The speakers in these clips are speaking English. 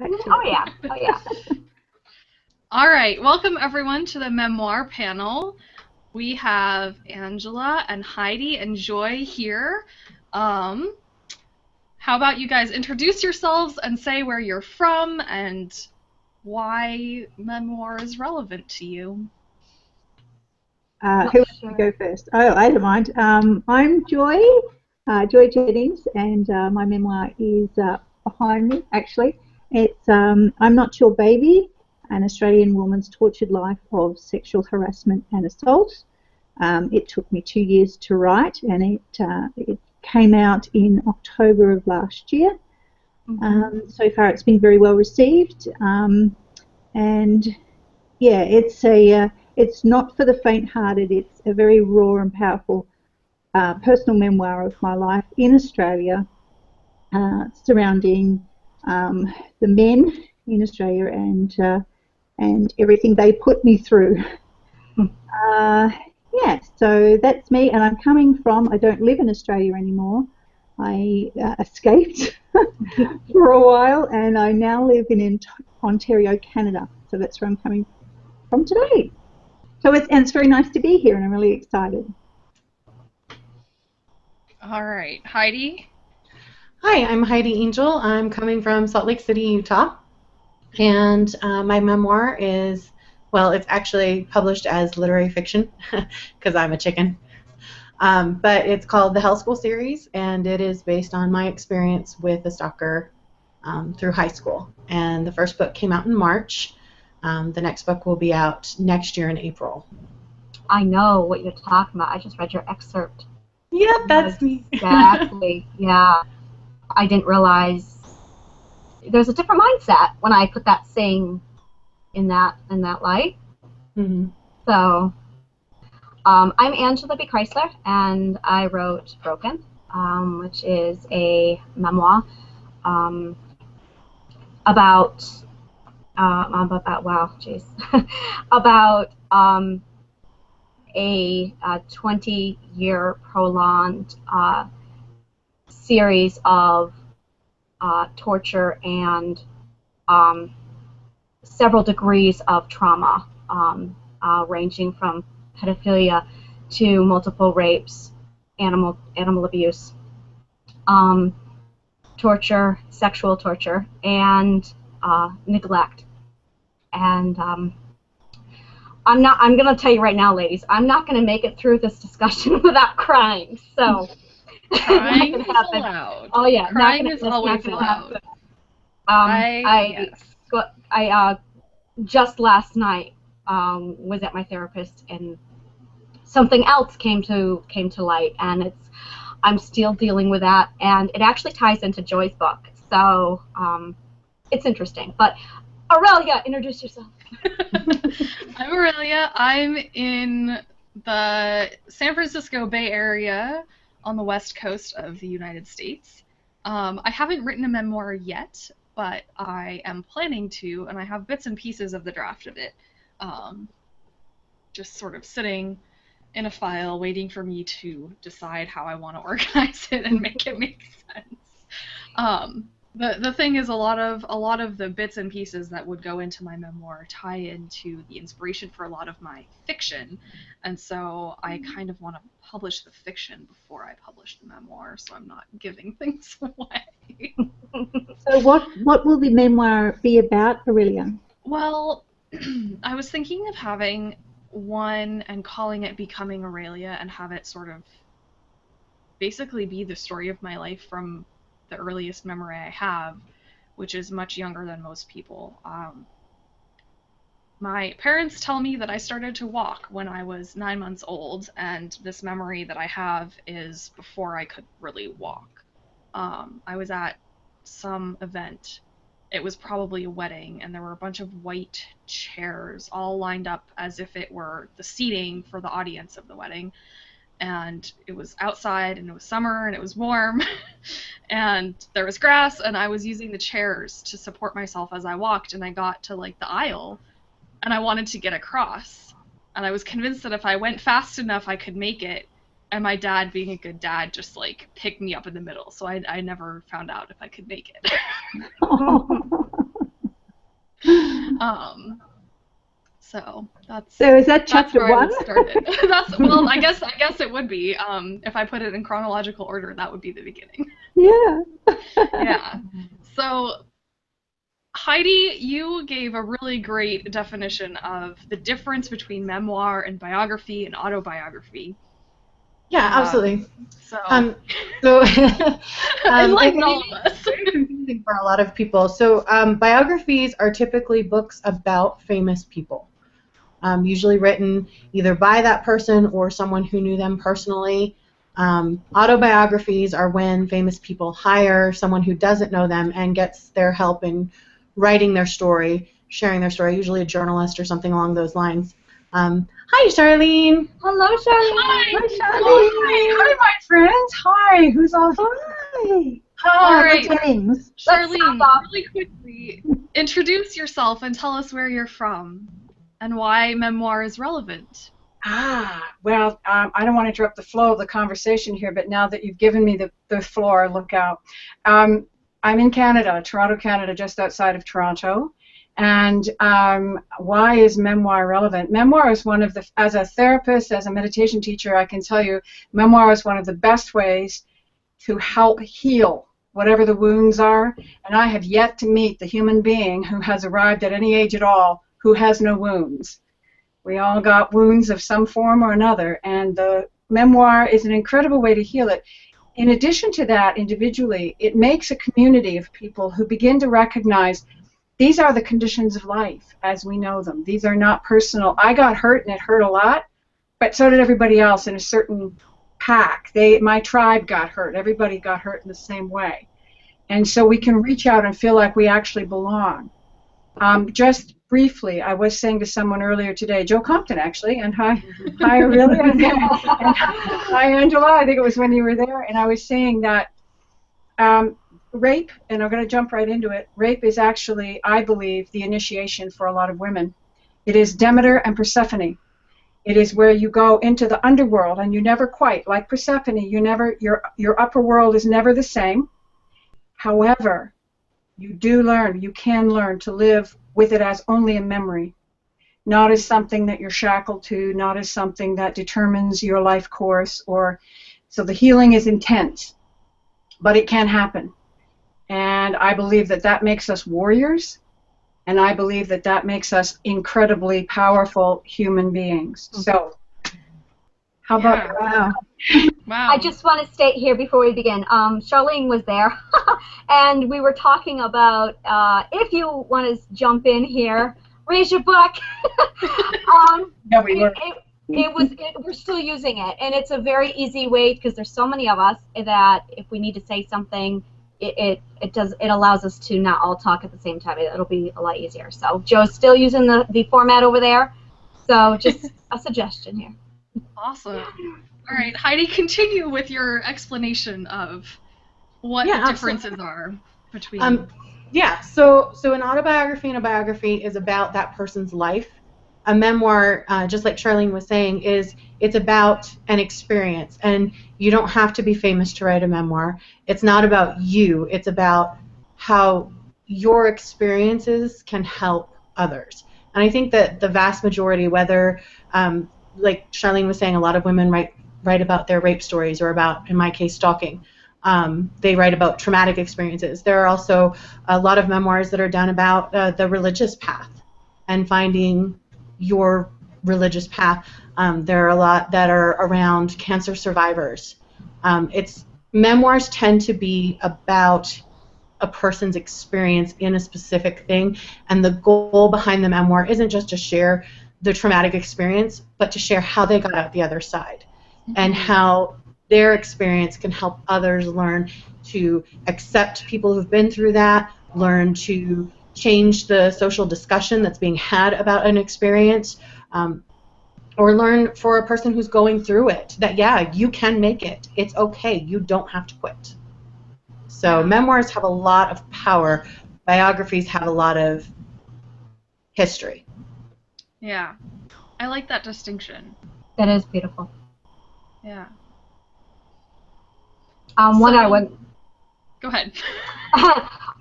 Excellent. Oh yeah, oh yeah. All right, welcome everyone to the memoir panel. We have Angela and Heidi and Joy here. How about you guys introduce yourselves and say where you're from and why memoir is relevant to you? Who wants to go first? Oh, I don't mind. I'm Joy, Joy Jennings, and my memoir is behind me, actually. It's I'm Not Your Baby, an Australian woman's tortured life of sexual harassment and assault. It took me 2 years to write, and it came out in October of last year. So far, it's been very well received, and yeah, it's not for the faint-hearted. It's a very raw and powerful personal memoir of my life in Australia, surrounding the men in Australia and everything they put me through. Yeah, so that's me, and I'm coming from. I don't live in Australia anymore. I escaped for a while, and I now live in Ontario, Canada. So that's where I'm coming from today. So it's very nice to be here, and I'm really excited. All right, Heidi? Hi, I'm Heidi Angel. I'm coming from Salt Lake City, Utah. And my memoir is, well, it's actually published as literary fiction because I'm a chicken. But it's called the Hell School series, and it is based on my experience with a stalker through high school. And the first book came out in March. The next book will be out next year in April. I know what you're talking about. I just read your excerpt. Yep, that's me. Exactly. Yeah. I didn't realize there's a different mindset when I put that saying in that light. Mm-hmm. So, I'm Angela B. Chrysler, and I wrote Broken, which is a memoir about wow, jeez, about a 20-year prolonged series of torture and several degrees of trauma, ranging from pedophilia to multiple rapes, animal abuse, torture, sexual torture, and neglect. And I'm going to tell you right now, ladies, I'm not going to make it through this discussion without crying. So. Crying is allowed. Oh yeah, crying is always allowed. I just last night was at my therapist, and something else came to light, and I'm still dealing with that, and it actually ties into Joy's book, so it's interesting. But Aurelia, introduce yourself. I'm Aurelia. I'm in the San Francisco Bay Area on the west coast of the United States. I haven't written a memoir yet, but I am planning to, and I have bits and pieces of the draft of it, just sort of sitting in a file waiting for me to decide how I want to organize it and make it make sense. The thing is, a lot of the bits and pieces that would go into my memoir tie into the inspiration for a lot of my fiction, and so I kind of want to publish the fiction before I publish the memoir, so I'm not giving things away. So what will the memoir be about, Aurelia? Well, I was thinking of having one and calling it Becoming Aurelia, and have it sort of basically be the story of my life from the earliest memory I have, which is much younger than most people. My parents tell me that I started to walk when I was 9 months old, and this memory that I have is before I could really walk. I was at some event. It was probably a wedding, and there were a bunch of white chairs all lined up as if it were the seating for the audience of the wedding. And it was outside, and it was summer, and it was warm, and there was grass, and I was using the chairs to support myself as I walked, and I got to, like, the aisle, and I wanted to get across, and I was convinced that if I went fast enough, I could make it, and my dad, being a good dad, just, like, picked me up in the middle, so I never found out if I could make it. So that's So is that that's chapter where I one? would start it. That's well, I guess it would be. If I put it in chronological order, that would be the beginning. Yeah. Yeah. So Heidi, you gave a really great definition of the difference between memoir and biography and autobiography. Yeah, absolutely. So, So enlighten it all is of us. very confusing for a lot of people. So biographies are typically books about famous people, usually written either by that person or someone who knew them personally. Autobiographies are when famous people hire someone who doesn't know them and gets their help in writing their story, sharing their story, usually a journalist or something along those lines. Hi, Charlene. Hello, Charlene. Hi. Hi, my friends. Hi. Who's all here? Hi. All right, Jennings. Charlene, really quickly, introduce yourself and tell us where you're from and why memoir is relevant. Well, I don't want to interrupt the flow of the conversation here, but now that you've given me the floor, look out. I'm in Canada, Toronto, Canada, just outside of Toronto. And why is memoir relevant? Memoir is one of the, as a therapist, as a meditation teacher, I can tell you, memoir is one of the best ways to help heal whatever the wounds are. And I have yet to meet the human being who has arrived at any age at all who has no wounds. We all got wounds of some form or another, and the memoir is an incredible way to heal it. In addition to that, individually, it makes a community of people who begin to recognize these are the conditions of life as we know them. These are not personal. I got hurt, and it hurt a lot, but so did everybody else in a certain pack. My tribe got hurt. Everybody got hurt in the same way. And so we can reach out and feel like we actually belong. Just briefly, I was saying to someone earlier today, Joe Compton actually, and hi Aurelia, and hi Angela, I think it was when you were there, and I was saying that rape, and I'm going to jump right into it, rape is actually, I believe, the initiation for a lot of women. It is Demeter and Persephone. It is where you go into the underworld, and you never quite, like Persephone, your upper world is never the same. However, you can learn to live with it as only a memory, not as something that you're shackled to, not as something that determines your life course. So the healing is intense, but it can happen. And I believe that makes us warriors, and I believe that makes us incredibly powerful human beings. So, how about you? Wow. Wow. I just want to state here before we begin, Charlene was there, and we were talking about, if you want to jump in here, raise your book. Yeah, we were. We're still using it, and it's a very easy way, because there's so many of us, that if we need to say something, it allows us to not all talk at the same time. It'll be a lot easier. So Joe's still using the format over there, so just a suggestion here. Awesome. All right, Heidi, continue with your explanation of what the differences are between. So an autobiography and a biography is about that person's life. A memoir, just like Charlene was saying, it's about an experience, and you don't have to be famous to write a memoir. It's not about you. It's about how your experiences can help others. And I think that the vast majority, whether, like Charlene was saying, a lot of women write about their rape stories, or about, in my case, stalking. They write about traumatic experiences. There are also a lot of memoirs that are done about the religious path and finding your religious path. There are a lot that are around cancer survivors. Memoirs tend to be about a person's experience in a specific thing, and the goal behind the memoir isn't just to share the traumatic experience, but to share how they got out the other side, and how their experience can help others learn to accept people who've been through that, learn to change the social discussion that's being had about an experience, or learn for a person who's going through it that, yeah, you can make it. It's okay. You don't have to quit. So memoirs have a lot of power. Biographies have a lot of history. Yeah. I like that distinction. That is beautiful. Yeah. What I would. Go ahead.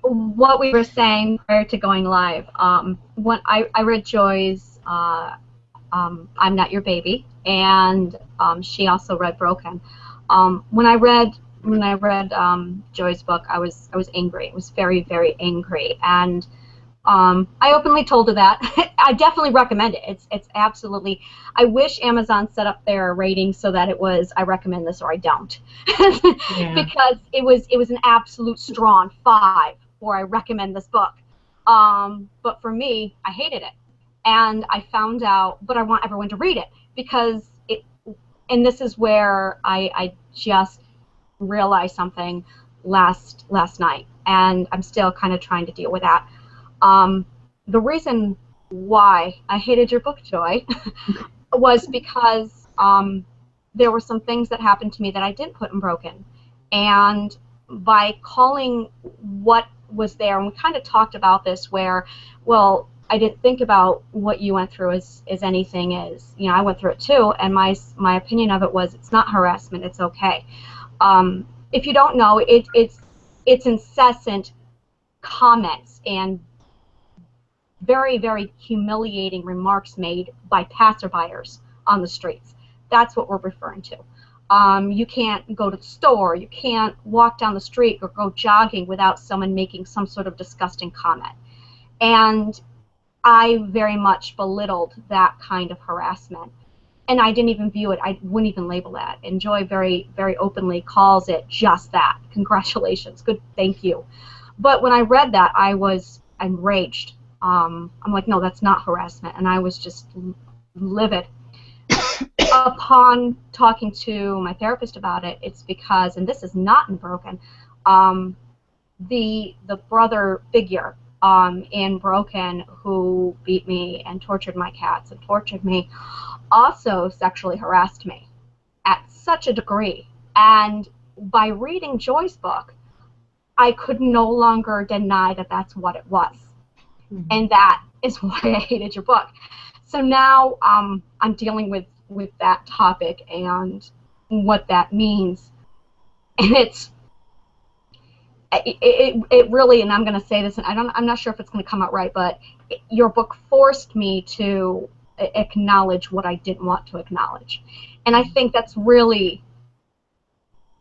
what we were saying prior to going live, when I read Joy's I'm Not Your Baby, and she also read Broken. When I read Joy's book, I was angry. I was very, very angry, and I openly told her that. I definitely recommend it. It's absolutely. I wish Amazon set up their rating so that it was I recommend this or I don't, Yeah. because it was an absolute strong 5 or I recommend this book. But for me, I hated it, and I found out. But I want everyone to read it because it. And this is where I just realized something last night, and I'm still kind of trying to deal with that. The reason why I hated your book, Joy, was because there were some things that happened to me that I didn't put in Broken. And by calling what was there, and we kind of talked about this where, well, I didn't think about what you went through as anything is. You know, I went through it too, and my opinion of it was it's not harassment, it's okay. If you don't know, it's incessant comments and very, very humiliating remarks made by passerbyers on the streets. That's what we're referring to. You can't go to the store, you can't walk down the street or go jogging without someone making some sort of disgusting comment. And I very much belittled that kind of harassment. And I didn't even view it, I wouldn't even label that. And Joy very, very openly calls it just that. Congratulations, good, thank you. But when I read that, I was enraged. I'm like, no, that's not harassment, and I was just livid. Upon talking to my therapist about it, it's because, and this is not in Broken, the brother figure in Broken who beat me and tortured my cats and tortured me also sexually harassed me at such a degree. And by reading Joy's book, I could no longer deny that that's what it was. And that is why I hated your book. So now I'm dealing with that topic and what that means. And it really, and I'm going to say this, and I'm not sure if it's going to come out right, but your book forced me to acknowledge what I didn't want to acknowledge. And I think that's really,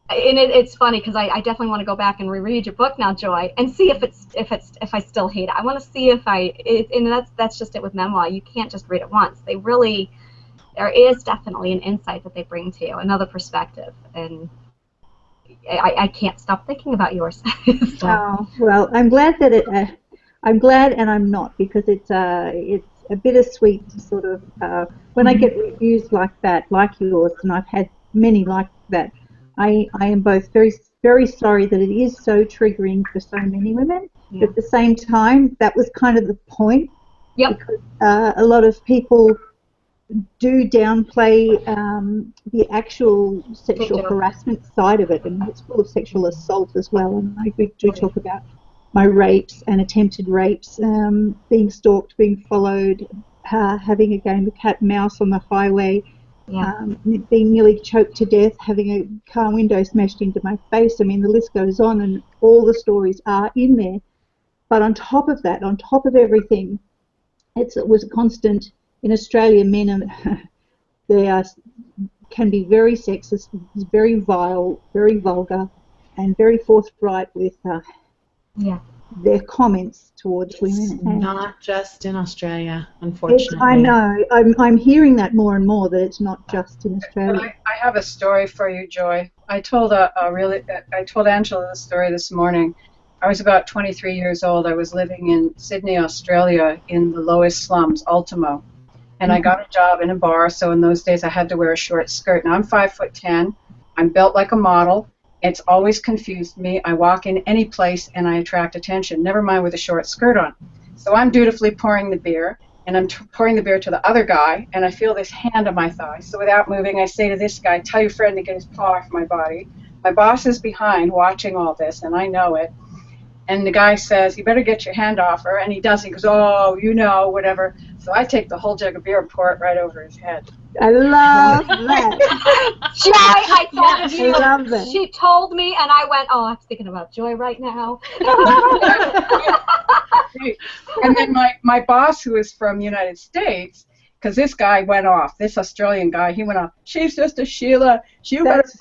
and it's funny because I definitely want to go back and reread your book now, Joy, and see if I still hate it. I want to see if and that's just it with memoir. You can't just read it once. There is definitely an insight that they bring to you, another perspective, and I can't stop thinking about yours. So. Oh, well, I'm glad that I'm glad and I'm not, because it's a bittersweet sort of. When I get reviews like that, like yours, and I've had many like that. I am both very, very sorry that it is so triggering for so many women, but at the same time, that was kind of the point. Yep. Because a lot of people do downplay the actual sexual harassment side of it, and it's full of sexual assault as well. And I do talk about my rapes and attempted rapes, being stalked, being followed, having a game of cat and mouse on the highway. Being nearly choked to death, having a car window smashed into my face. I mean, the list goes on, and all the stories are in there. But on top of that, on top of everything, it was a constant. In Australia, men can be very sexist, very vile, very vulgar, and very forthright with their comments towards women. And not just in Australia, unfortunately. I know. I'm hearing that more and more, that it's not just in Australia. I have a story for you, Joy. I told Angela the story this morning. I was about 23 years old. I was living in Sydney, Australia, in the lowest slums, Ultimo. And I got a job in a bar, so in those days I had to wear a short skirt. Now I'm 5'10". I'm built like a model. It's always confused me. I walk in any place and I attract attention, never mind with a short skirt on. So I'm dutifully pouring the beer, and I'm pouring the beer to the other guy, and I feel this hand on my thigh. So without moving, I say to this guy, tell your friend to get his paw off my body. My boss is behind watching all this, and I know it. And the guy says, you better get your hand off her. And he does. He goes, oh, you know, whatever. So I take the whole jug of beer and pour it right over his head. I love that. Joy, I thought of you. I love that. She told me, and I went, oh, I'm thinking about Joy right now. And then my boss, who is from the United States, because this guy went off, this Australian guy, he went off, she's just a Sheila. That's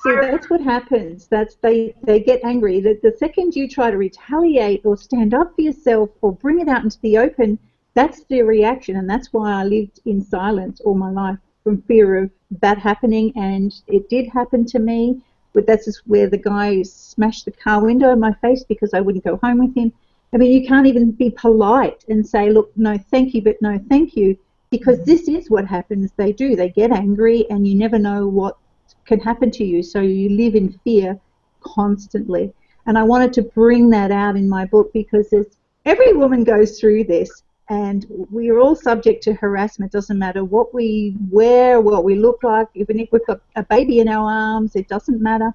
what happens. They get angry. The second you try to retaliate or stand up for yourself or bring it out into the open, that's their reaction, and that's why I lived in silence all my life from fear of that happening, and it did happen to me. But that's just where the guy smashed the car window in my face because I wouldn't go home with him. I mean, you can't even be polite and say, look, no, thank you, but no, thank you, because this is what happens. They do. They get angry, and you never know what can happen to you, so you live in fear constantly. And I wanted to bring that out in my book because every woman goes through this, and we are all subject to harassment. It doesn't matter what we wear, what we look like, even if we've got a baby in our arms, it doesn't matter.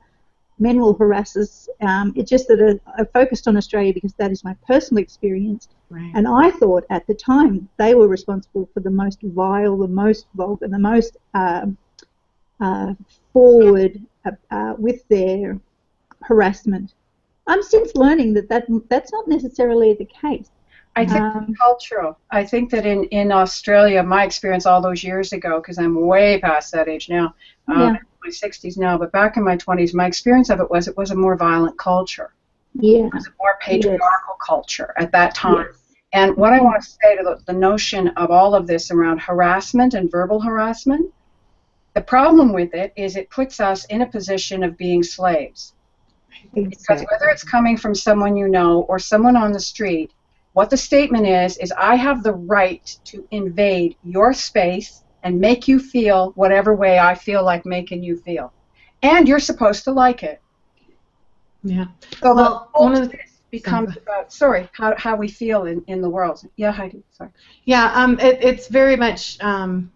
Men will harass us. It's just that I focused on Australia because that is my personal experience. Right. And I thought at the time they were responsible for the most vile, the most vulgar, the most forward with their harassment. I'm since learning that's not necessarily the case. I think it's cultural. I think that in Australia, my experience all those years ago, because I'm way past that age now, Yeah. my 60s now, but back in my 20s, my experience of it was a more violent culture. Yeah. It was a more patriarchal culture at that time. Yes. And what I want to say to the notion of all of this around harassment and verbal harassment, the problem with it is it puts us in a position of being slaves. Exactly. Because whether it's coming from someone you know or someone on the street, what the statement is I have the right to invade your space and make you feel whatever way I feel like making you feel. And you're supposed to like it. Yeah. So Well, the one of the becomes about, how we feel in the world. Yeah, Heidi, sorry. Yeah, it's very much an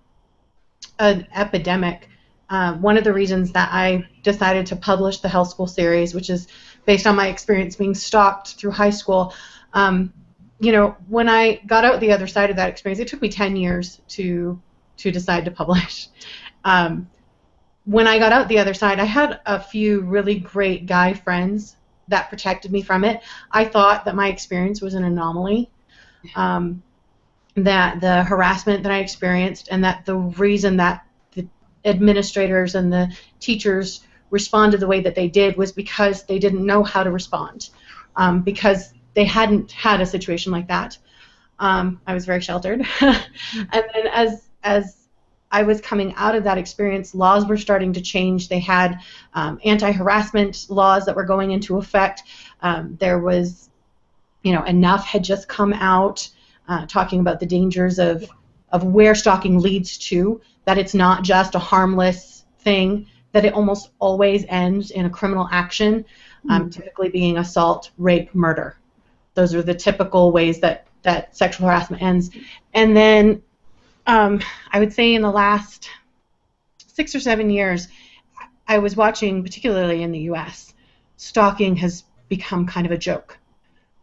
epidemic. One of the reasons that I decided to publish the Health School series, which is based on my experience being stalked through high school, you know, when I got out the other side of that experience, it took me 10 years to decide to publish. When I got out the other side, I had a few really great guy friends that protected me from it. I thought that my experience was an anomaly, that the harassment that I experienced and that the reason that the administrators and the teachers responded the way that they did was because they didn't know how to respond, because they hadn't had a situation like that. I was very sheltered. And then as I was coming out of that experience, laws were starting to change. They had anti-harassment laws that were going into effect. There was, you know, Enough had just come out talking about the dangers of where stalking leads to, that it's not just a harmless thing, that it almost always ends in a criminal action, typically being assault, rape, murder. Those are the typical ways that sexual harassment ends. And then I would say in the last 6 or 7 years, I was watching, particularly in the U.S., stalking has become kind of a joke.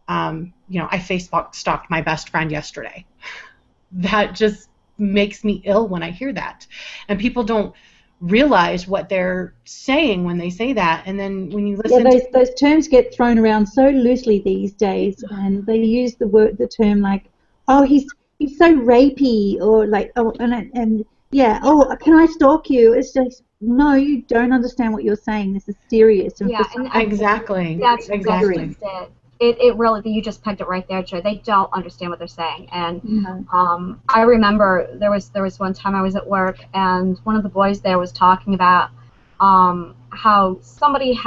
You know, I Facebook stalked my best friend yesterday. That just makes me ill when I hear that. And people don't realize what they're saying when they say that, and then when you listen those terms get thrown around so loosely these days, and they use the term like, oh, he's so rapey, or like, oh, and yeah, oh, can I stalk you? It's just, no, you don't understand what you're saying. This is serious. And Yeah, exactly. That's exactly. It really, you just pegged it right there, Joy. They don't understand what they're saying. And I remember there was one time I was at work, and one of the boys there was talking about how somebody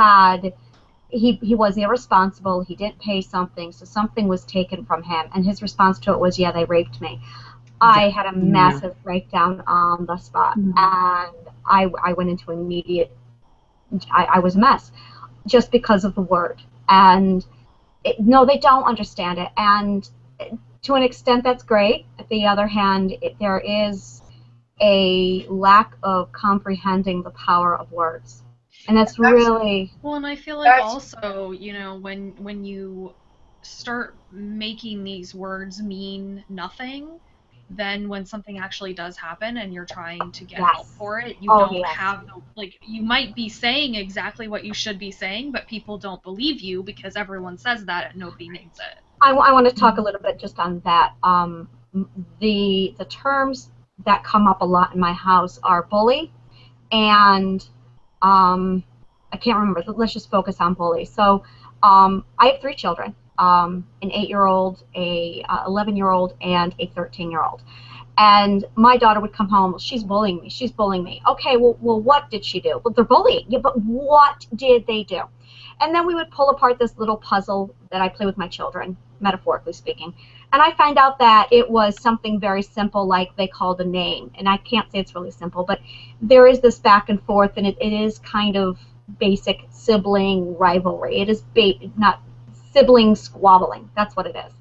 he was irresponsible, he didn't pay something, so something was taken from him, and his response to it was, yeah, they raped me. I had a massive breakdown on the spot, and I went into immediate, I was a mess, just because of the word. And no, they don't understand it, and to an extent that's great. At the other hand, there is a lack of comprehending the power of words, and that's really... Well, and I feel like also, you know, when you start making these words mean nothing, then when something actually does happen and you're trying to get Yes. help for it, you Oh, don't yes. have the, like, you might be saying exactly what you should be saying, but people don't believe you because everyone says that and nobody names it. I want to talk a little bit just on that. The terms that come up a lot in my house are bully and I can't remember. Let's just focus on bully. So I have 3 children, an 8-year-old, a 11-year-old, and a 13-year-old. And my daughter would come home, she's bullying me, she's bullying me. Okay, well, what did she do? Well, they're bullying. Yeah, but what did they do? And then we would pull apart this little puzzle that I play with my children, metaphorically speaking. And I find out that it was something very simple, like they called a name. And I can't say it's really simple, but there is this back and forth, and it is kind of basic sibling rivalry. It is not sibling squabbling. That's what it is.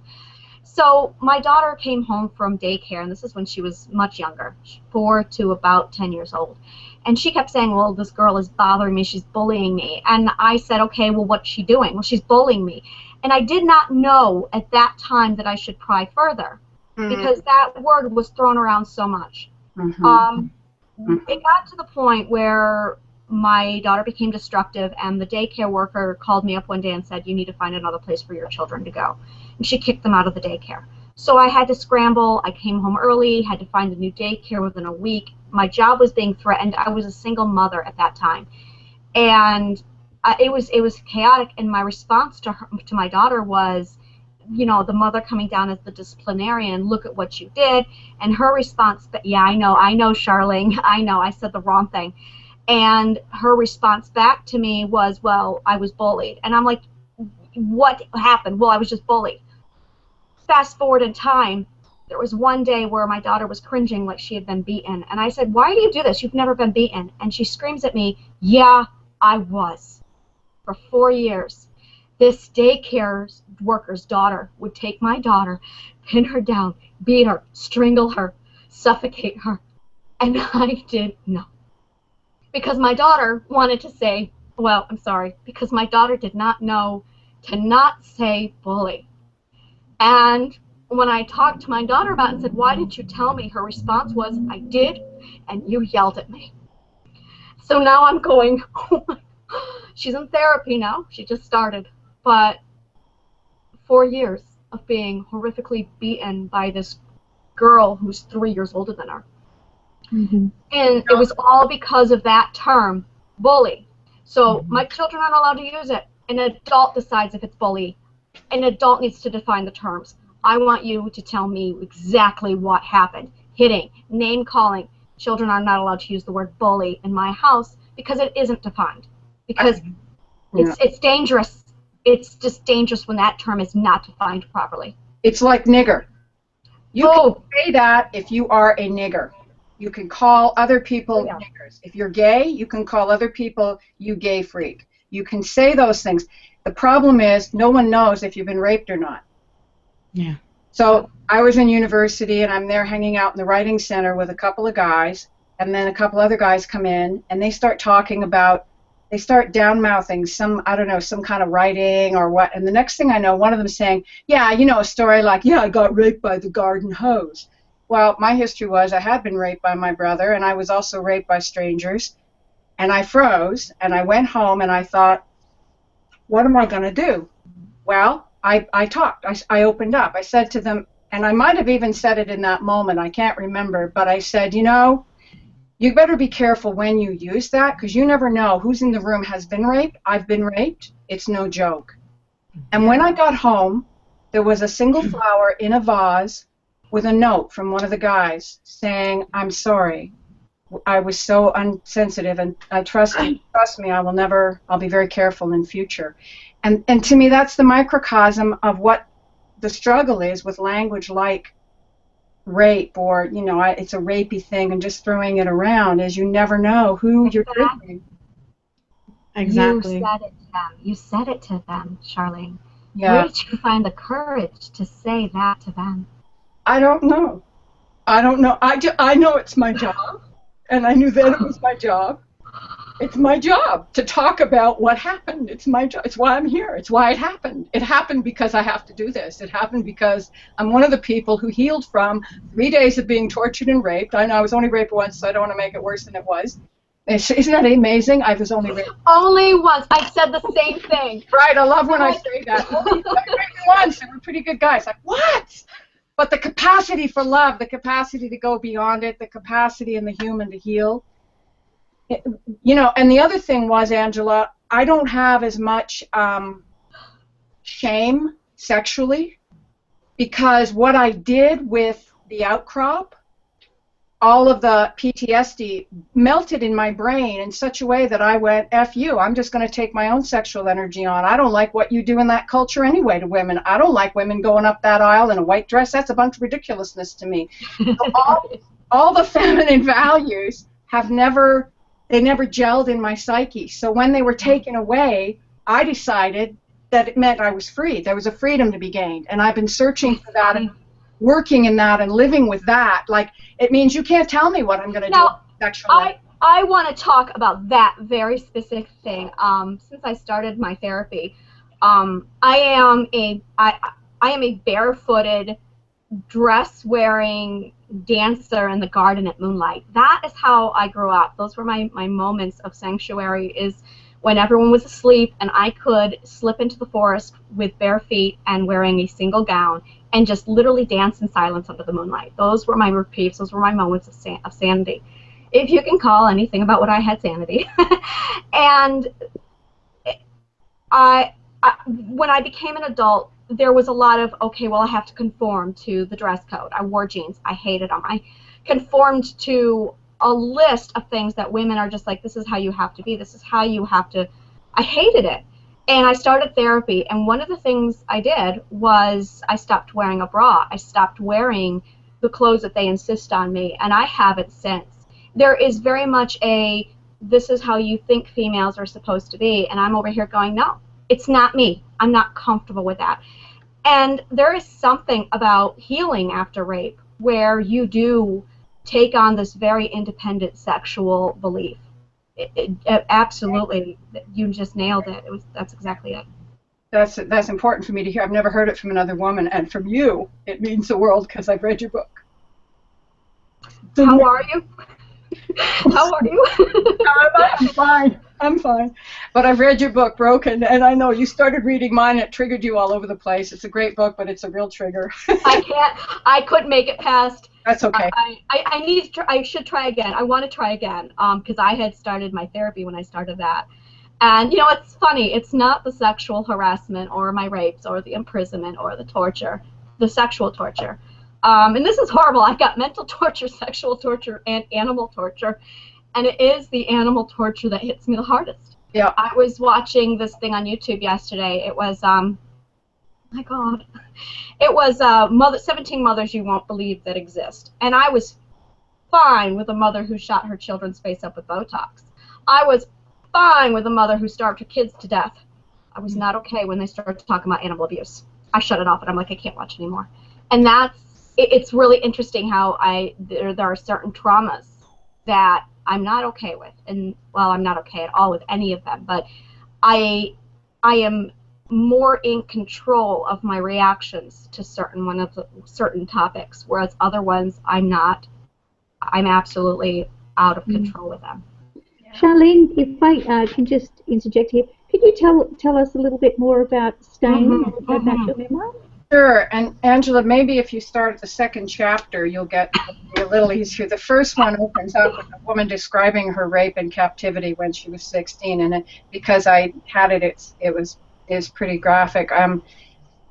So my daughter came home from daycare, and this is when she was much younger, 4 to about 10 years old. And she kept saying, well, this girl is bothering me, she's bullying me. And I said, okay, well, what's she doing? Well, she's bullying me. And I did not know at that time that I should pry further, because that word was thrown around so much. It got to the point where my daughter became destructive, and the daycare worker called me up one day and said, you need to find another place for your children to go. And she kicked them out of the daycare. So I had to scramble. I came home early, had to find a new daycare within a week. My job was being threatened. I was a single mother at that time. And it was chaotic, and my response to my daughter was, you know, the mother coming down as the disciplinarian, look at what you did. And her response, yeah, I know, Charlene, I know, I said the wrong thing. And her response back to me was, well, I was bullied. And I'm like, what happened? Well, I was just bullied. Fast forward in time, there was one day where my daughter was cringing like she had been beaten. And I said, why do you do this? You've never been beaten. And she screams at me, yeah, I was. For 4 years, this daycare worker's daughter would take my daughter, pin her down, beat her, strangle her, suffocate her. And I did not. Because my daughter wanted to say, well, I'm sorry, because my daughter did not know to not say bully. And when I talked to my daughter about it and said, why didn't you tell me? Her response was, I did, and you yelled at me. So now I'm going, oh my, she's in therapy now. She just started. But 4 years of being horrifically beaten by this girl who's 3 years older than her. And it was all because of that term, bully. So my children aren't allowed to use it. An adult decides if it's bully. An adult needs to define the terms. I want you to tell me exactly what happened. Hitting, name calling. Children are not allowed to use the word bully in my house because it isn't defined. Because it's dangerous. It's just dangerous when that term is not defined properly. It's like nigger. You can say that if you are a nigger. You can call other people niggers. If you're gay, you can call other people you gay freak. You can say those things. The problem is no one knows if you've been raped or not. Yeah. So I was in university, and I'm there hanging out in the writing center with a couple of guys, and then a couple other guys come in, and they start talking about, they start down-mouthing some, I don't know, some kind of writing or what, and the next thing I know, one of them is saying, yeah, you know, a story like, yeah, I got raped by the garden hose. Well, my history was I had been raped by my brother, and I was also raped by strangers, and I froze, and I went home, and I thought, what am I going to do? Well, I talked. I opened up. I said to them, and I might have even said it in that moment, I can't remember, but I said, you know, you better be careful when you use that, because you never know who's in the room has been raped. I've been raped. It's no joke. And when I got home, there was a single flower in a vase with a note from one of the guys saying, I'm sorry. I was so insensitive, and I trust me, I'll be very careful in future. And to me, that's the microcosm of what the struggle is with language like rape, or, you know, it's a rapey thing, and just throwing it around, is you never know who you're triggering. Exactly. You said it to them, Charlene. Yeah. Where did you find the courage to say that to them? I don't know. I know it's my job, and I knew that it was my job. It's my job to talk about what happened. It's my job. It's why I'm here. It's why it happened. It happened because I have to do this. It happened because I'm one of the people who healed from 3 days of being tortured and raped. I know I was only raped once, so I don't want to make it worse than it was. Isn't that amazing? I was only raped. Only once. I said the same thing. Right. I love when I say that. Only raped once. They were pretty good guys. Like, what? But the capacity for love, the capacity to go beyond it, the capacity in the human to heal. You know, and the other thing was, Angela, I don't have as much shame sexually, because what I did with the outcrop, all of the PTSD melted in my brain in such a way that I went, F you, I'm just going to take my own sexual energy on. I don't like what you do in that culture anyway to women. I don't like women going up that aisle in a white dress. That's a bunch of ridiculousness to me. So all the feminine values have never gelled in my psyche. So when they were taken away, I decided that it meant I was free. There was a freedom to be gained. And I've been searching for that and working in that and living with that. Like, it means you can't tell me what I'm going to do sexually. I want to talk about that very specific thing. Since I started my therapy, I am a barefooted, dress-wearing dancer in the garden at moonlight. That is how I grew up. Those were my moments of sanctuary, is when everyone was asleep and I could slip into the forest with bare feet and wearing a single gown and just literally dance in silence under the moonlight. Those were my reprieves. Those were my moments of sanity, if you can call anything about what I had sanity. And when I became an adult, there was a lot of, okay, well, I have to conform to the dress code. I wore jeans. I hated them. I conformed to a list of things that women are just like, this is how you have to be. This is how you have to. I hated it. And I started therapy, and one of the things I did was I stopped wearing a bra. I stopped wearing the clothes that they insist on me, and I haven't since. There is very much a, this is how you think females are supposed to be, and I'm over here going, no, it's not me. I'm not comfortable with that. And there is something about healing after rape where you do take on this very independent sexual belief. Absolutely, you just nailed it. That's exactly it. That's important for me to hear. I've never heard it from another woman, and from you, it means the world because I've read your book. How are you? How are you? I'm fine. I'm fine. But I've read your book, Broken, and I know you started reading mine. It triggered you all over the place. It's a great book, but it's a real trigger. I couldn't make it past. That's okay. I should try again. I want to try again because I had started my therapy when I started that. And, you know, it's funny. It's not the sexual harassment or my rapes or the imprisonment or the torture, the sexual torture. And this is horrible. I've got mental torture, sexual torture, and animal torture. And it is the animal torture that hits me the hardest. Yeah. I was watching this thing on YouTube yesterday. It was, my God. It was 17 mothers you won't believe that exist. And I was fine with a mother who shot her children's face up with Botox. I was fine with a mother who starved her kids to death. I was not okay when they started talking about animal abuse. I shut it off and I'm like, I can't watch anymore. And it's really interesting how there are certain traumas that I'm not okay with. And, well, I'm not okay at all with any of them. But I am more in control of my reactions to certain topics, whereas other ones I'm not. I'm absolutely out of control with them. Charlene, if I can just interject here, could you tell us a little bit more about Stain and about your memoir? Sure, and Angela, maybe if you start at the second chapter, you'll get a little easier. The first one opens up with a woman describing her rape in captivity when she was 16, and because I had it, it was pretty graphic.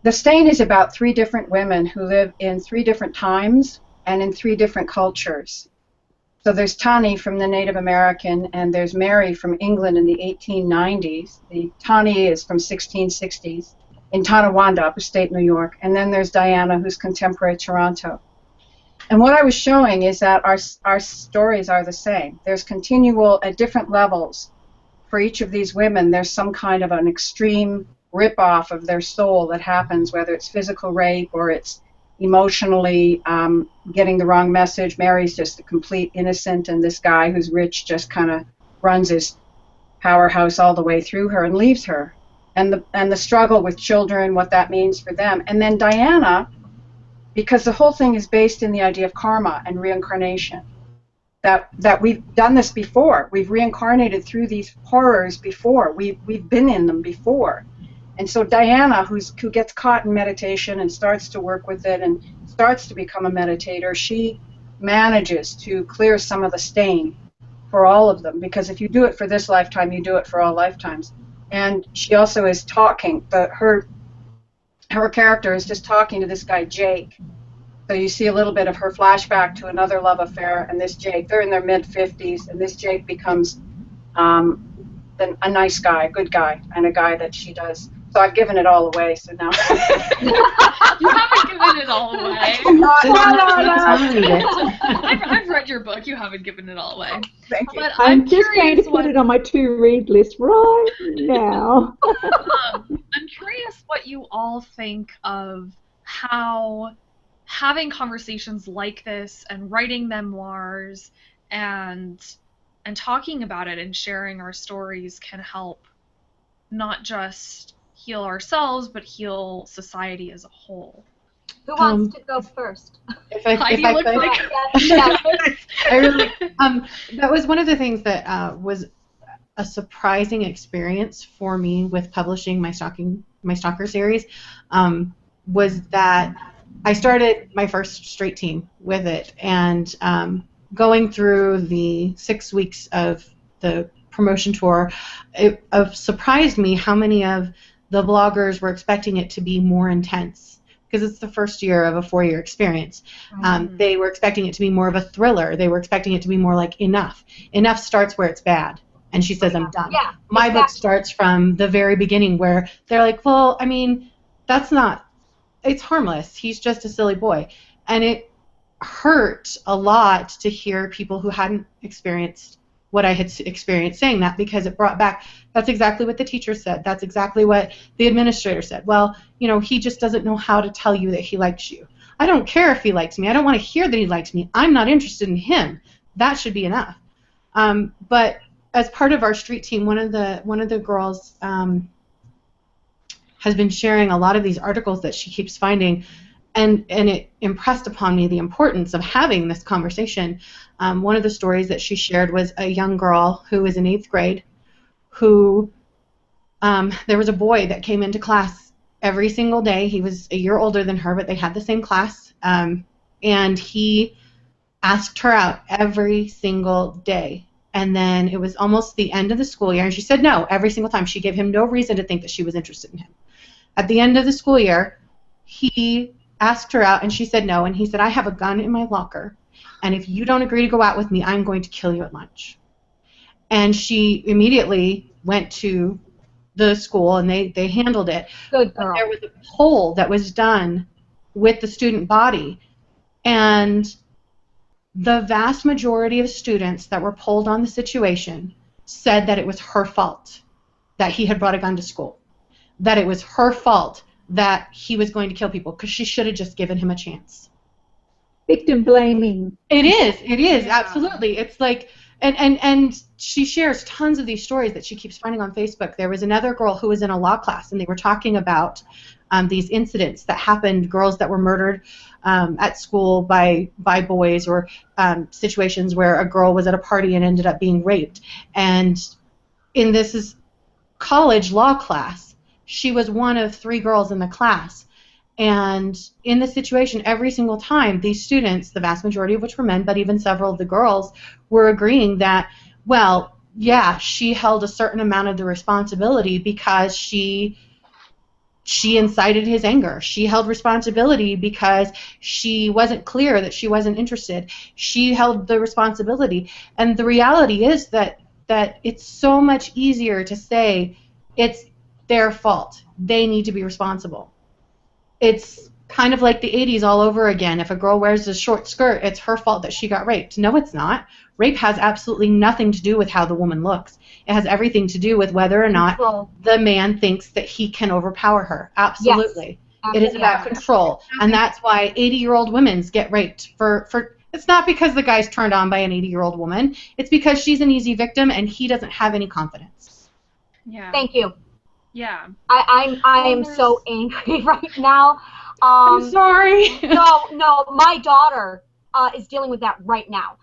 The Stain is about 3 different women who live in 3 different times and in 3 different cultures. So there's Tani from the Native American, and there's Mary from England in the 1890s. The Tani is from 1660s. In Tonawanda, upstate New York, and then there's Diana, who's contemporary Toronto. And what I was showing is that our stories are the same. There's continual, at different levels, for each of these women, there's some kind of an extreme rip-off of their soul that happens, whether it's physical rape or it's emotionally getting the wrong message. Mary's just a complete innocent, and this guy who's rich just kind of runs his powerhouse all the way through her and leaves her, and the struggle with children, what that means for them. And then Diana, because the whole thing is based in the idea of karma and reincarnation, that we've done this before. We've reincarnated through these horrors before. We've been in them before. And so Diana, who gets caught in meditation and starts to work with it and starts to become a meditator, she manages to clear some of the stain for all of them, because if you do it for this lifetime, you do it for all lifetimes. And she also is talking, her character is just talking to this guy Jake. So you see a little bit of her flashback to another love affair, and this Jake, they're in their mid-50s, and this Jake becomes a nice guy, a good guy, and a guy that she does. So I've given it all away, so now. You haven't given it all away. I've read your book. You haven't given it all away. Thank you. But I'm just going to put it on my to-read list right now. I'm curious what you all think of how having conversations like this and writing memoirs and talking about it and sharing our stories can help not just heal ourselves but heal society as a whole. Who wants to go first? If I Heidi could. looks like Yeah. I really, that was one of the things that was a surprising experience for me with publishing my Stalker series, was that I started my first straight team with it, and going through the 6 weeks of the promotion tour, it surprised me how many of the bloggers were expecting it to be more intense, because it's the first year of a 4-year experience. They were expecting it to be more of a thriller. They were expecting it to be more like Enough. Enough starts where it's bad, and she says, I'm done. Yeah, My exactly. book starts from the very beginning, where they're like, well, I mean, that's not, it's harmless. He's just a silly boy. And it hurt a lot to hear people who hadn't experienced what I had experienced saying that, because it brought back, that's exactly what the teacher said. That's exactly what the administrator said. Well, you know, he just doesn't know how to tell you that he likes you. I don't care if he likes me. I don't want to hear that he likes me. I'm not interested in him. That should be enough. But as part of our street team, one of the girls has been sharing a lot of these articles that she keeps finding, and it impressed upon me the importance of having this conversation. One of the stories that she shared was a young girl who was in 8th grade who, there was a boy that came into class every single day. He was a year older than her, but they had the same class, and he asked her out every single day. And then it was almost the end of the school year, and she said no every single time. She gave him no reason to think that she was interested in him. At the end of the school year, he asked her out, and she said no, and he said, I have a gun in my locker, and if you don't agree to go out with me, I'm going to kill you at lunch. And she immediately went to the school, and they handled it. Good But girl. there was a poll that was done with the student body, and the vast majority of students that were polled on the situation said that it was her fault that he had brought a gun to school, that it was her fault that he was going to kill people, because she should have just given him a chance. Victim blaming. It is, absolutely. It's like, and she shares tons of these stories that she keeps finding on Facebook. There was another girl who was in a law class, and they were talking about these incidents that happened, girls that were murdered at school by boys, or situations where a girl was at a party and ended up being raped. And in this college law class, she was one of 3 girls in the class. And in the situation, every single time, these students, the vast majority of which were men, but even several of the girls, were agreeing that, well, yeah, she held a certain amount of the responsibility because she incited his anger. She held responsibility because she wasn't clear that she wasn't interested. She held the responsibility. And the reality is that it's so much easier to say it's their fault. They need to be responsible. It's kind of like the 80s all over again. If a girl wears a short skirt, it's her fault that she got raped. No, it's not. Rape has absolutely nothing to do with how the woman looks. It has everything to do with whether or not the man thinks that he can overpower her. Absolutely. Yes. It is about control. And that's why 80-year-old women get raped. It's not because the guy's turned on by an 80-year-old woman. It's because she's an easy victim and he doesn't have any confidence. Yeah. Thank you. Yeah. I'm so angry right now. I'm sorry. No, my daughter is dealing with that right now.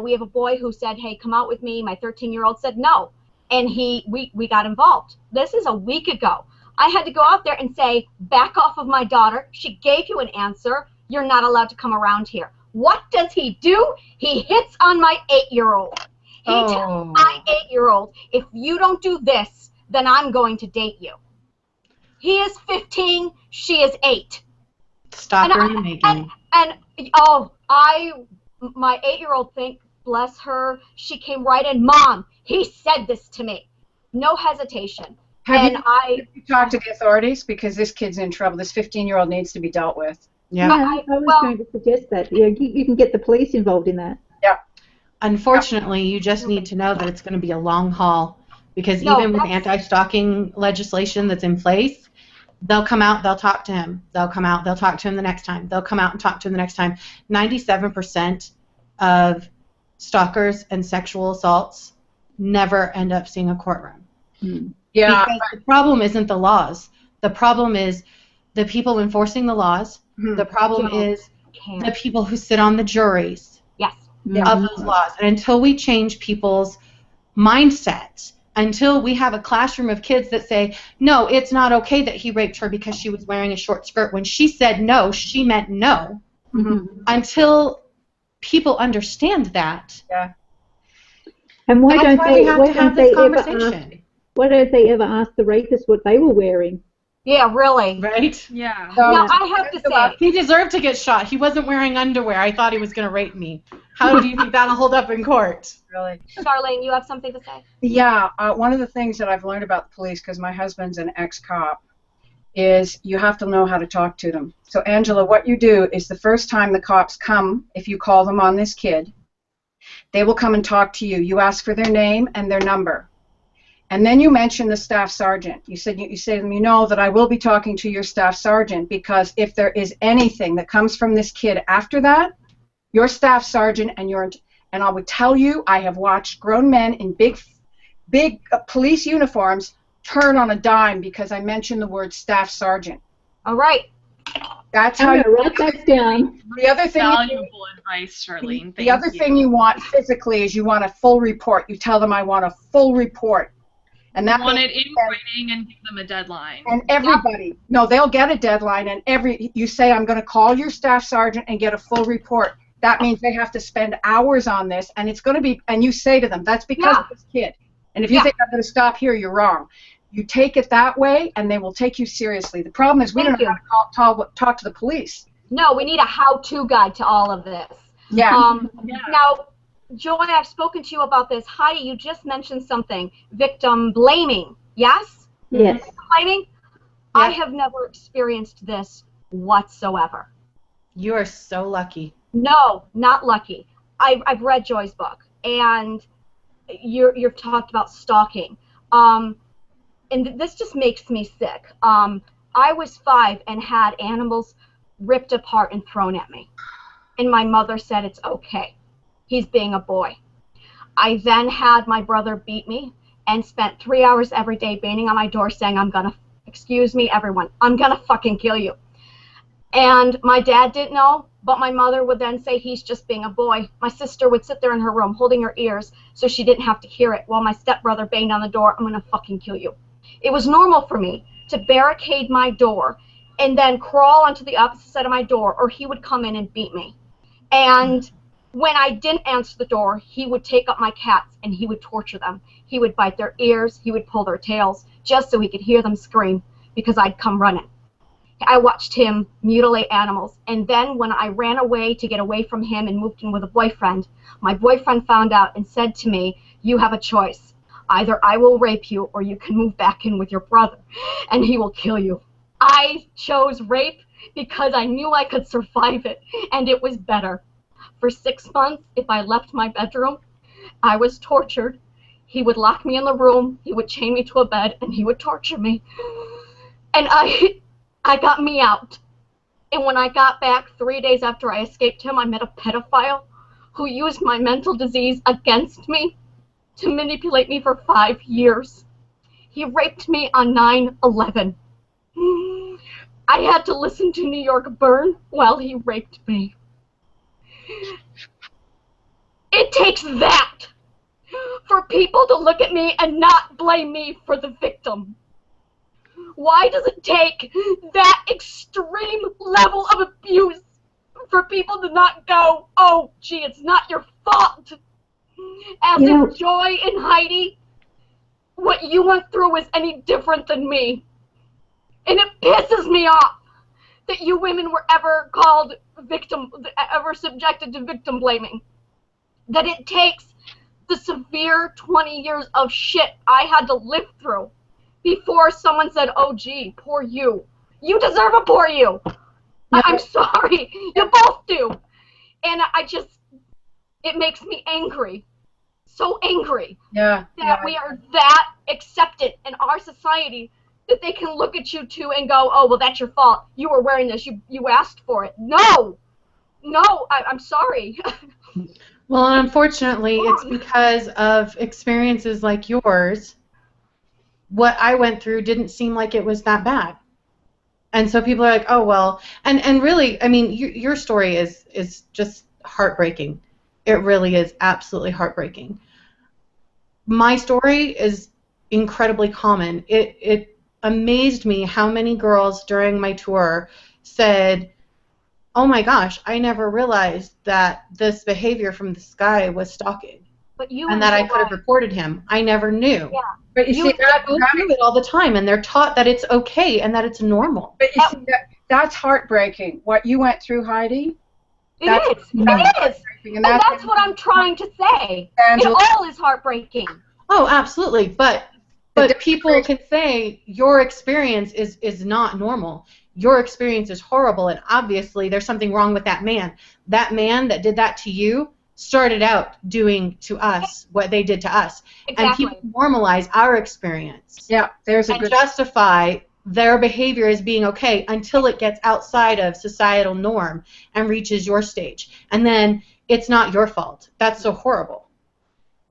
We have a boy who said, "Hey, come out with me." My 13-year-old said no, and we got involved. This is a week ago. I had to go out there and say, "Back off of my daughter. She gave you an answer. You're not allowed to come around here." What does he do? He hits on my 8-year-old. He tells my 8-year-old, "If you don't do this, then I'm going to date you." He is 15. She is 8. Stop her in the making. My 8-year-old think, bless her, she came right in. "Mom, he said this to me." No hesitation. Have you talked to the authorities? Because this kid's in trouble. This 15-year-old needs to be dealt with. Yeah. I was going to suggest that. Yeah, you can get the police involved in that. Yeah. Unfortunately, you just need to know that it's going to be a long haul, because even with anti-stalking legislation that's in place, they'll come out, they'll talk to him. They'll come out, they'll talk to him the next time. They'll come out and talk to him the next time. 97% of stalkers and sexual assaults never end up seeing a courtroom. Yeah. Because the problem isn't the laws. The problem is the people enforcing the laws. The problem is the people who sit on the juries of those laws. And until we change people's mindsets, until we have a classroom of kids that say, no, it's not okay that he raped her because she was wearing a short skirt. When she said no, she meant no. Until people understand that. Yeah. And why That's don't why they we have to have this conversation. Why don't they ever ask the rapists what they were wearing? Yeah, really. Right? Yeah. Now, I have to say, he deserved to get shot. He wasn't wearing underwear. I thought he was going to rape me. How do you think that'll hold up in court? Really. Charlene, you have something to say? Yeah. One of the things that I've learned about the police, because my husband's an ex-cop, is you have to know how to talk to them. So, Angela, what you do is the first time the cops come, if you call them on this kid, they will come and talk to you. You ask for their name and their number. And then you mention the staff sergeant. You say to them, you know that I will be talking to your staff sergeant, because if there is anything that comes from this kid after that, your staff sergeant and I would tell you, I have watched grown men in big police uniforms turn on a dime because I mentioned the word staff sergeant. All right. That's how you write that down. The other thing, valuable advice, Charlene. The other thing you want physically is you want a full report. You tell them I want a full report. And that want it in writing and give them a deadline. And everybody, no, they'll get a deadline, and you say, I'm going to call your staff sergeant and get a full report. That means they have to spend hours on this, and it's going to be, and you say to them, that's because of this kid. And if you think I'm going to stop here, you're wrong. You take it that way, and they will take you seriously. The problem is we don't know how to talk to the police. No, we need a how-to guide to all of this. Yeah. Now, Joy, I've spoken to you about this. Heidi, you just mentioned something. Victim blaming. Yes? Yes. Victim blaming? Yeah. I have never experienced this whatsoever. You are so lucky. No, not lucky. I've read Joy's book, and you've talked about stalking. And this just makes me sick. I was 5 and had animals ripped apart and thrown at me. And my mother said it's okay. He's being a boy. I then had my brother beat me and spent 3 hours every day banging on my door saying, excuse me, everyone, I'm gonna fucking kill you. And my dad didn't know, but my mother would then say, he's just being a boy. My sister would sit there in her room holding her ears so she didn't have to hear it while my stepbrother banged on the door, I'm gonna fucking kill you. It was normal for me to barricade my door and then crawl onto the opposite side of my door, or he would come in and beat me. And when I didn't answer the door, he would take up my cats and he would torture them. He would bite their ears, he would pull their tails, just so he could hear them scream because I'd come running. I watched him mutilate animals, and then when I ran away to get away from him and moved in with a boyfriend, my boyfriend found out and said to me, you have a choice. Either I will rape you or you can move back in with your brother, and he will kill you. I chose rape because I knew I could survive it, and it was better. For 6 months, if I left my bedroom, I was tortured. He would lock me in the room, he would chain me to a bed, and he would torture me. And I got me out. And when I got back 3 days after I escaped him, I met a pedophile who used my mental disease against me to manipulate me for 5 years. He raped me on 9/11. I had to listen to New York burn while he raped me. It takes that for people to look at me and not blame me for the victim. Why does it take that extreme level of abuse for people to not go, oh, gee, it's not your fault? As if Joy and Heidi, what you went through was any different than me. And it pisses me off that you women were ever called victim, ever subjected to victim blaming. That it takes the severe 20 years of shit I had to live through before someone said, oh, gee, poor you. You deserve a poor you. I'm sorry. You both do. And it makes me angry. So angry. Yeah. That we are that accepted in our society that they can look at you too and go, oh, well, that's your fault. You were wearing this. You asked for it. No. No, I'm sorry. Well, unfortunately, it's because of experiences like yours. What I went through didn't seem like it was that bad. And so people are like, oh, well, and really, I mean, your story is just heartbreaking. It really is absolutely heartbreaking. My story is incredibly common. It amazed me how many girls during my tour said, oh my gosh, I never realized that this behavior from this guy was stalking. And that I could have reported him. I never knew. Yeah. But you see, that go through it all the time, and they're taught that it's okay and that it's normal. But you see, that's heartbreaking. What you went through, Heidi. It is. And that's what I'm trying to say. Angela, it all is heartbreaking. Oh, absolutely. But people can say your experience is not normal. Your experience is horrible, and obviously there's something wrong with that man. That man that did that to you started out doing to us what they did to us. Exactly. And people normalize our experience. Yeah, there's a and justify their behavior as being okay until it gets outside of societal norm and reaches your stage. And then it's not your fault. That's so horrible.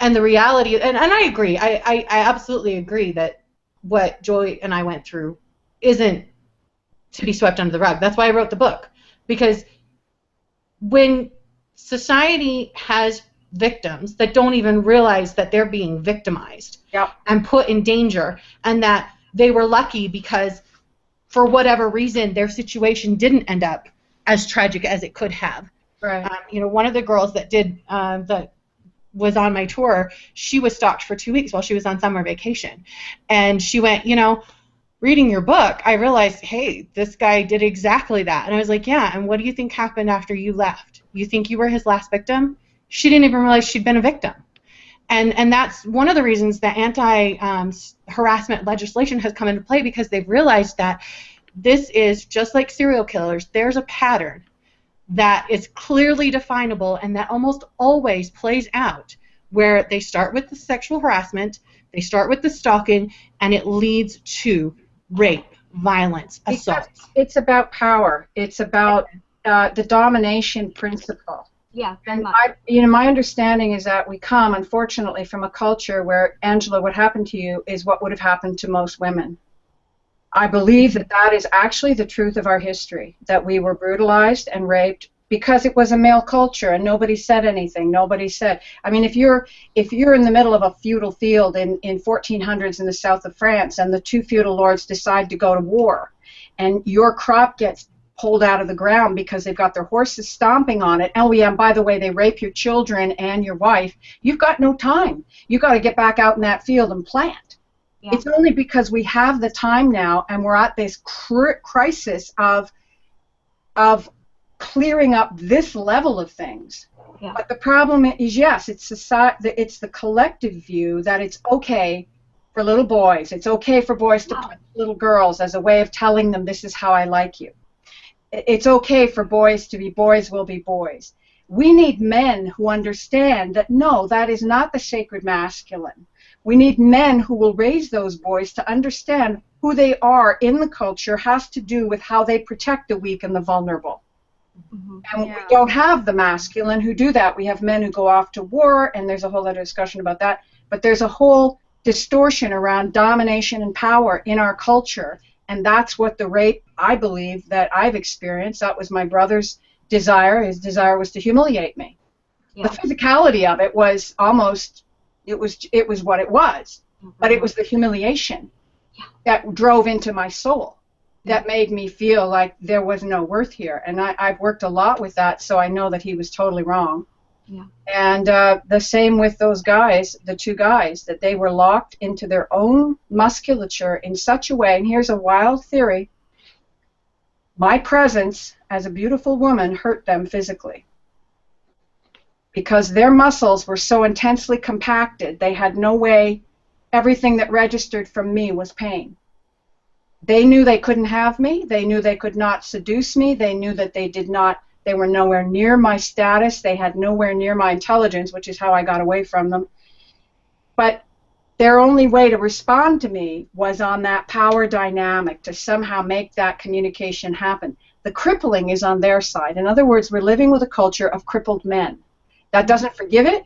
And the reality, and I agree, I absolutely agree that what Joy and I went through isn't to be swept under the rug. That's why I wrote the book. Because when society has victims that don't even realize that they're being victimized and put in danger, and that they were lucky because for whatever reason their situation didn't end up as tragic as it could have. Right. One of the girls that did that was on my tour, she was stalked for 2 weeks while she was on summer vacation, and she went, reading your book, I realized, hey, this guy did exactly that. And I was like, yeah, and what do you think happened after you left? You think you were his last victim? She didn't even realize she'd been a victim. And that's one of the reasons that anti-harassment legislation has come into play, because they've realized that this is just like serial killers. There's a pattern that is clearly definable and that almost always plays out, where they start with the sexual harassment, they start with the stalking, and it leads to rape, violence, assault. It's about power. It's about the domination principle. Yeah, and my understanding is that we come, unfortunately, from a culture where, Angela, what happened to you is what would have happened to most women. I believe that is actually the truth of our history, that we were brutalized and raped because it was a male culture and nobody said anything. Nobody said. I mean, if you're in the middle of a feudal field in 1400s in the south of France, and the two feudal lords decide to go to war, and your crop gets pulled out of the ground because they've got their horses stomping on it, and by the way, they rape your children and your wife, you've got no time. You've got to get back out in that field and plant. Yeah. It's only because we have the time now, and we're at this crisis of clearing up this level of things. Yeah. But the problem is, yes, it's the collective view that it's okay for little boys. It's okay for boys to punch little girls as a way of telling them, this is how I like you. It's okay for boys to be boys will be boys. We need men who understand that, no, that is not the sacred masculine. We need men who will raise those boys to understand who they are in the culture has to do with how they protect the weak and the vulnerable. Mm-hmm. And we don't have the masculine who do that. We have men who go off to war, and there's a whole other discussion about that. But there's a whole distortion around domination and power in our culture. And that's what the rape, I believe, that I've experienced. That was my brother's desire. His desire was to humiliate me. Yeah. The physicality of it was almost, it was what it was. But it was the humiliation that drove into my soul, that made me feel like there was no worth here. And I've worked a lot with that, so I know that he was totally wrong. Yeah. And the same with those guys, the two guys, that they were locked into their own musculature in such a way, and here's a wild theory, my presence as a beautiful woman hurt them physically. Because their muscles were so intensely compacted, they had no way, everything that registered from me was pain. They knew they couldn't have me, they knew they could not seduce me, they knew that they were nowhere near my status, they had nowhere near my intelligence, which is how I got away from them. But their only way to respond to me was on that power dynamic, to somehow make that communication happen. The crippling is on their side. In other words, we're living with a culture of crippled men. That doesn't forgive it.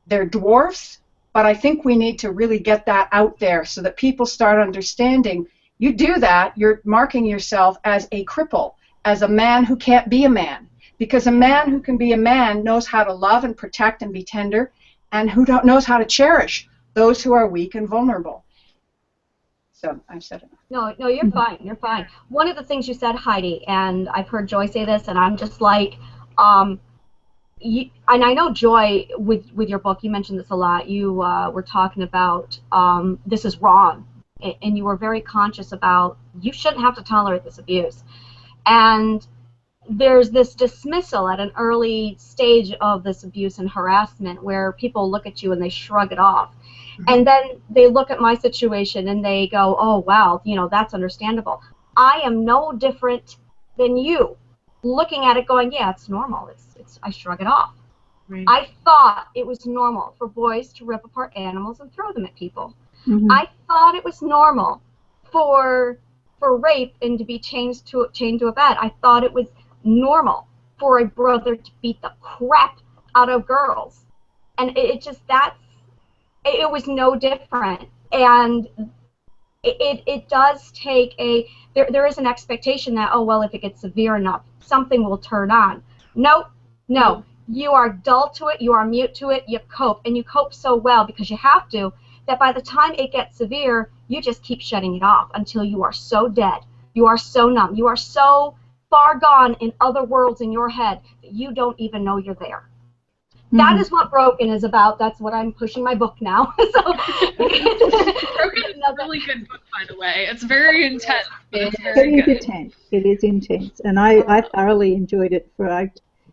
They're dwarfs. But I think we need to really get that out there so that people start understanding. You do that, you're marking yourself as a cripple, as a man who can't be a man. Because a man who can be a man knows how to love and protect and be tender, and who knows how to cherish those who are weak and vulnerable. So I've said enough. No, you're fine. You're fine. One of the things you said, Heidi, and I've heard Joy say this, and I'm just like, and I know Joy, with your book, you mentioned this a lot. You were talking about this is wrong, and you were very conscious about you shouldn't have to tolerate this abuse. And there's this dismissal at an early stage of this abuse and harassment where people look at you and they shrug it off. And then they look at my situation and they go, oh, wow, that's understandable. I am no different than you, looking at it going, yeah, it's normal. I shrug it off. Right. I thought it was normal for boys to rip apart animals and throw them at people. I thought it was normal for rape and to be chained to a bed. I thought it was normal for a brother to beat the crap out of girls. And it was no different. And it does take there is an expectation that, oh, well, if it gets severe enough, something will turn on. No. You are dull to it, you are mute to it, you cope. And you cope so well because you have to, that by the time it gets severe, you just keep shutting it off until you are so dead. You are so numb. You are so far gone in other worlds in your head that you don't even know you're there. That is what Broken is about. That's what I'm pushing my book now. So, Broken is a really good book, by the way. It's very intense, but it's very good. Intense. It is intense, and I thoroughly enjoyed it. I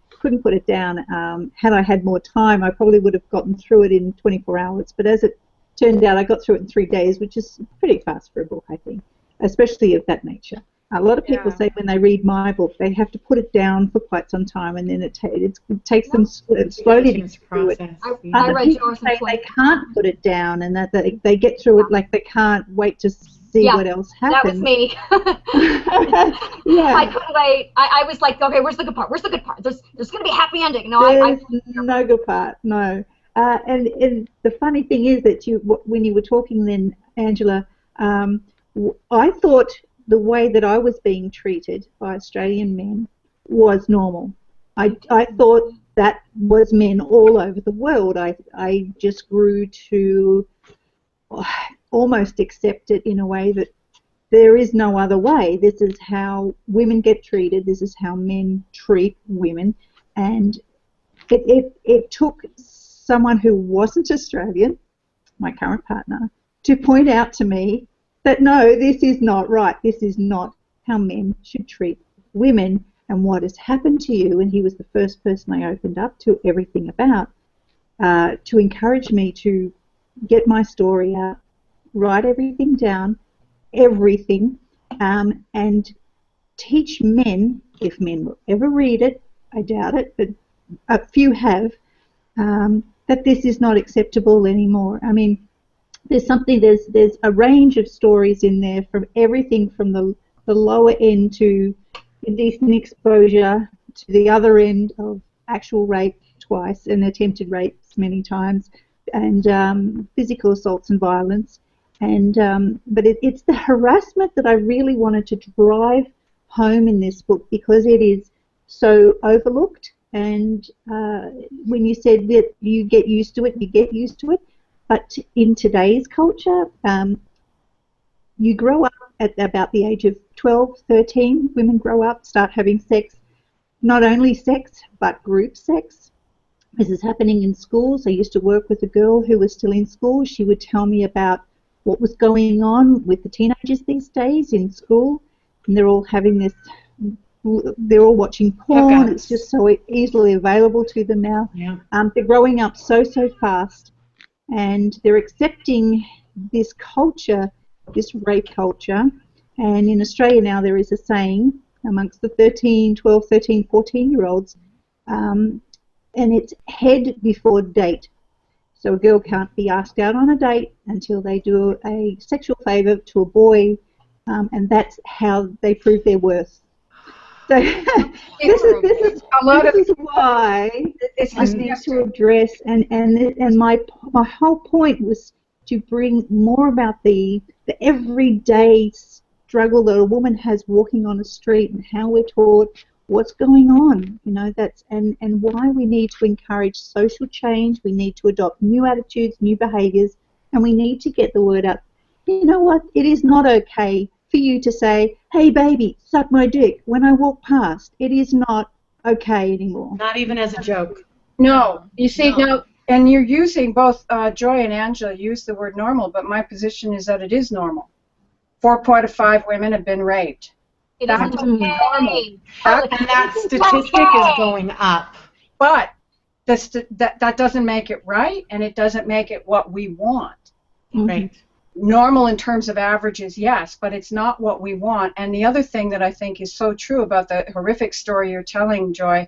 couldn't put it down. Had I had more time, I probably would have gotten through it in 24 hours. But as it turned out, I got through it in 3 days, which is pretty fast for a book, I think, especially of that nature. A lot of people say when they read my book, they have to put it down for quite some time, and then it takes them slowly to through it. I read yours in they can't put it down, and that they get through it like they can't wait to see what else happens. That was me. Yeah. I couldn't wait. I was like, okay, where's the good part? Where's the good part? There's going to be a happy ending. No, There's no good part. No. And the funny thing is that when you were talking then, Angela, I thought the way that I was being treated by Australian men was normal. I thought that was men all over the world. I just grew to almost accept it in a way that there is no other way. This is how women get treated. This is how men treat women. And it took someone who wasn't Australian, my current partner, to point out to me that no, this is not right. This is not how men should treat women, and what has happened to you. And he was the first person I opened up to everything about, to encourage me to get my story out, write everything down, everything, and teach men, if men will ever read it, I doubt it, but a few have, that this is not acceptable anymore. I mean, there's a range of stories in there, from everything from the lower end to indecent exposure to the other end of actual rape twice and attempted rapes many times, and physical assaults and violence. And but it's the harassment that I really wanted to drive home in this book, because it is so overlooked. And when you said that you get used to it, you get used to it. But in today's culture, you grow up at about the age of 12, 13. Women grow up, start having sex, not only sex, but group sex. This is happening in schools. I used to work with a girl who was still in school. She would tell me about what was going on with the teenagers these days in school, and they're all having this, they're all watching porn. It's just so easily available to them now. Yeah. They're growing up so fast, and they're accepting this culture, this rape culture. And in Australia now there is a saying amongst the 12, 13, 14-year-olds, and it's head before date. So a girl can't be asked out on a date until they do a sexual favour to a boy, and that's how they prove their worth. So this is why I need to address, and my whole point was to bring more about the everyday struggle that a woman has walking on a street, and how we're taught what's going on, that's and why we need to encourage social change. We need to adopt new attitudes, new behaviours, and we need to get the word out. You know what? It is not okay for you to say, "Hey baby, suck my dick," when I walk past. It is not okay anymore. Not even as a joke. No, you see, no, and you're using both Joy and Angela use the word normal, but my position is that it is normal. 4 out of 5 women have been raped. That's normal. And that statistic is going up. But that doesn't make it right, and it doesn't make it what we want. Right. Normal in terms of averages, yes, but it's not what we want. And the other thing that I think is so true about the horrific story you're telling, Joy,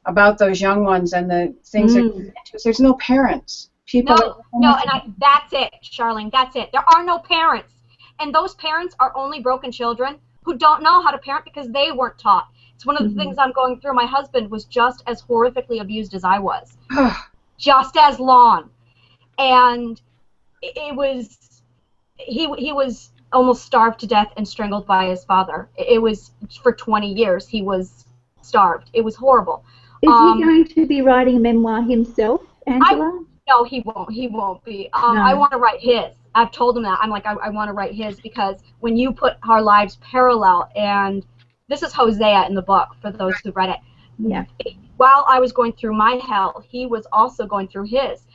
about those young ones and the things there's no parents. That's it, Charlene, that's it. There are no parents. And those parents are only broken children who don't know how to parent because they weren't taught. It's one of the things I'm going through. My husband was just as horrifically abused as I was. Just as long. And it was, he was almost starved to death and strangled by his father. It was, for 20 years, he was starved. It was horrible. Is he going to be writing a memoir himself, Angela? No, he won't. He won't be. No. I want to write his. I've told him that. I'm like, I want to write his, because when you put our lives parallel, and this is Hosea in the book, for those who read it. Yeah. While I was going through my hell, he was also going through his,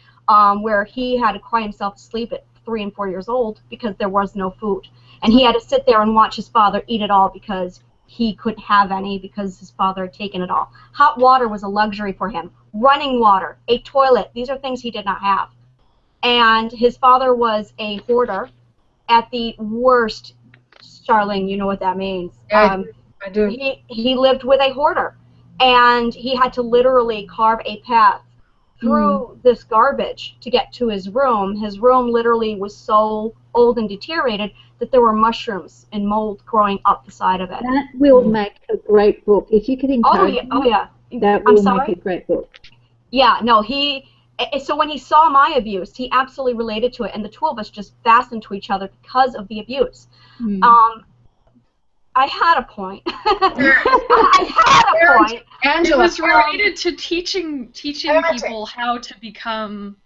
where he had to cry himself to sleep at 3 and 4 years old because there was no food. And he had to sit there and watch his father eat it all because he couldn't have any because his father had taken it all. Hot water was a luxury for him. Running water, a toilet, these are things he did not have. And his father was a hoarder at the worst. Charlene, you know what that means. Yeah, I do. He lived with a hoarder, and he had to literally carve a path through this garbage to get to his room. His room literally was so old and deteriorated that there were mushrooms and mold growing up the side of it. That will make a great book. If you could encourage that will make a great book. Yeah, no, so when he saw my abuse, he absolutely related to it, and the two of us just fastened to each other because of the abuse. I had a point. Angela, it was related to teaching people how to become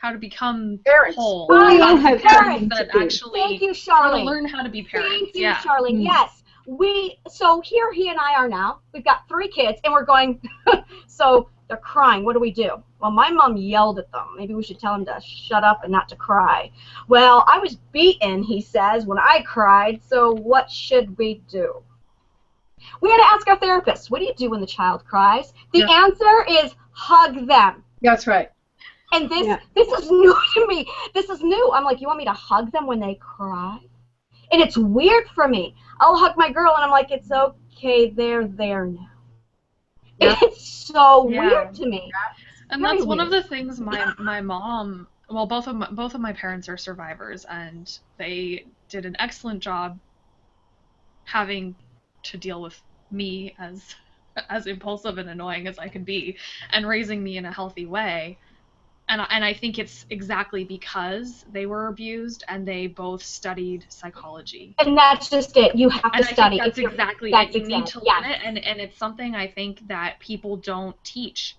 parents. whole. We all have parents that actually Thank you, Charlene. learn how to be parents. Thank you, Charlene. Yes. So here he and I are now. We've got 3 kids, and we're going, so they're crying. What do we do? Well, my mom yelled at them. Maybe we should tell them to shut up and not to cry. Well, I was beaten, he says, when I cried, so what should we do? We had to ask our therapist, what do you do when the child cries? The answer is hug them. That's right. And this is new to me. This is new. I'm like, you want me to hug them when they cry? And it's weird for me. I'll hug my girl, and I'm like, it's okay, they're there now. Yeah. It's so weird to me. And that's one of the things my mom, well, both of my parents are survivors, and they did an excellent job having to deal with me as impulsive and annoying as I could be, and raising me in a healthy way. And I think it's exactly because they were abused and they both studied psychology. And that's just it. You have to And study. I think that's exactly it. You need to learn it, and it's something I think that people don't teach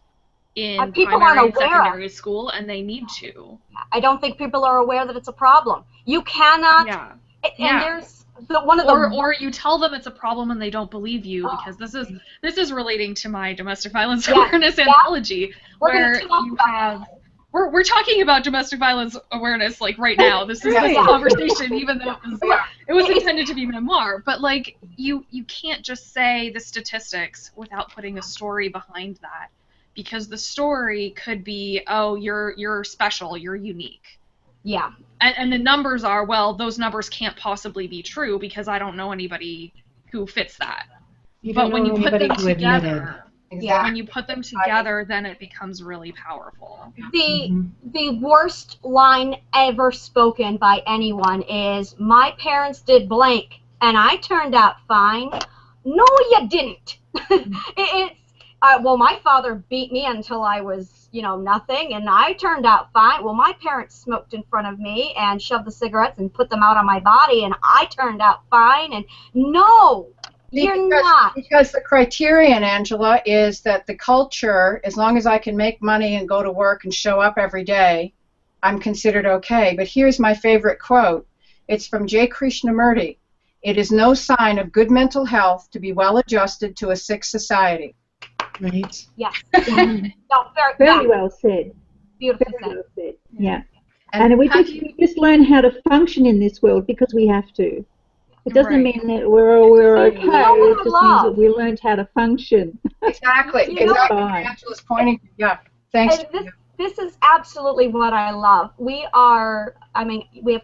in primary and secondary school, and they need to. I don't think people are aware that it's a problem. You cannot. Yeah. And there's or you tell them it's a problem and they don't believe you, because this is relating to my domestic violence awareness anthology, where you have. We're talking about domestic violence awareness like right now. This is this conversation, even though it was intended to be memoir. But like you can't just say the statistics without putting a story behind that, because the story could be, oh, you're special, you're unique. Yeah. And the numbers are, well, those numbers can't possibly be true because I don't know anybody who fits that. But when you put them together. Exactly. When you put them together, then it becomes really powerful. The worst line ever spoken by anyone is, my parents did blank and I turned out fine. No, you didn't. Well, my father beat me until I was, nothing, and I turned out fine. Well, my parents smoked in front of me and shoved the cigarettes and put them out on my body, and I turned out fine. And no. You're not. Because the criterion, Angela, is that the culture, as long as I can make money and go to work and show up every day, I'm considered okay. But here's my favorite quote. It's from J. Krishnamurti. It is no sign of good mental health to be well adjusted to a sick society. Right. Yes. No, very well said. Beautiful well said. Yeah. And we just learn how to function in this world because we have to. It doesn't mean that we're okay. It just means that we learned how to function. Exactly. Exactly. Angela's pointing. Yeah. Thanks. This is absolutely what I love. We have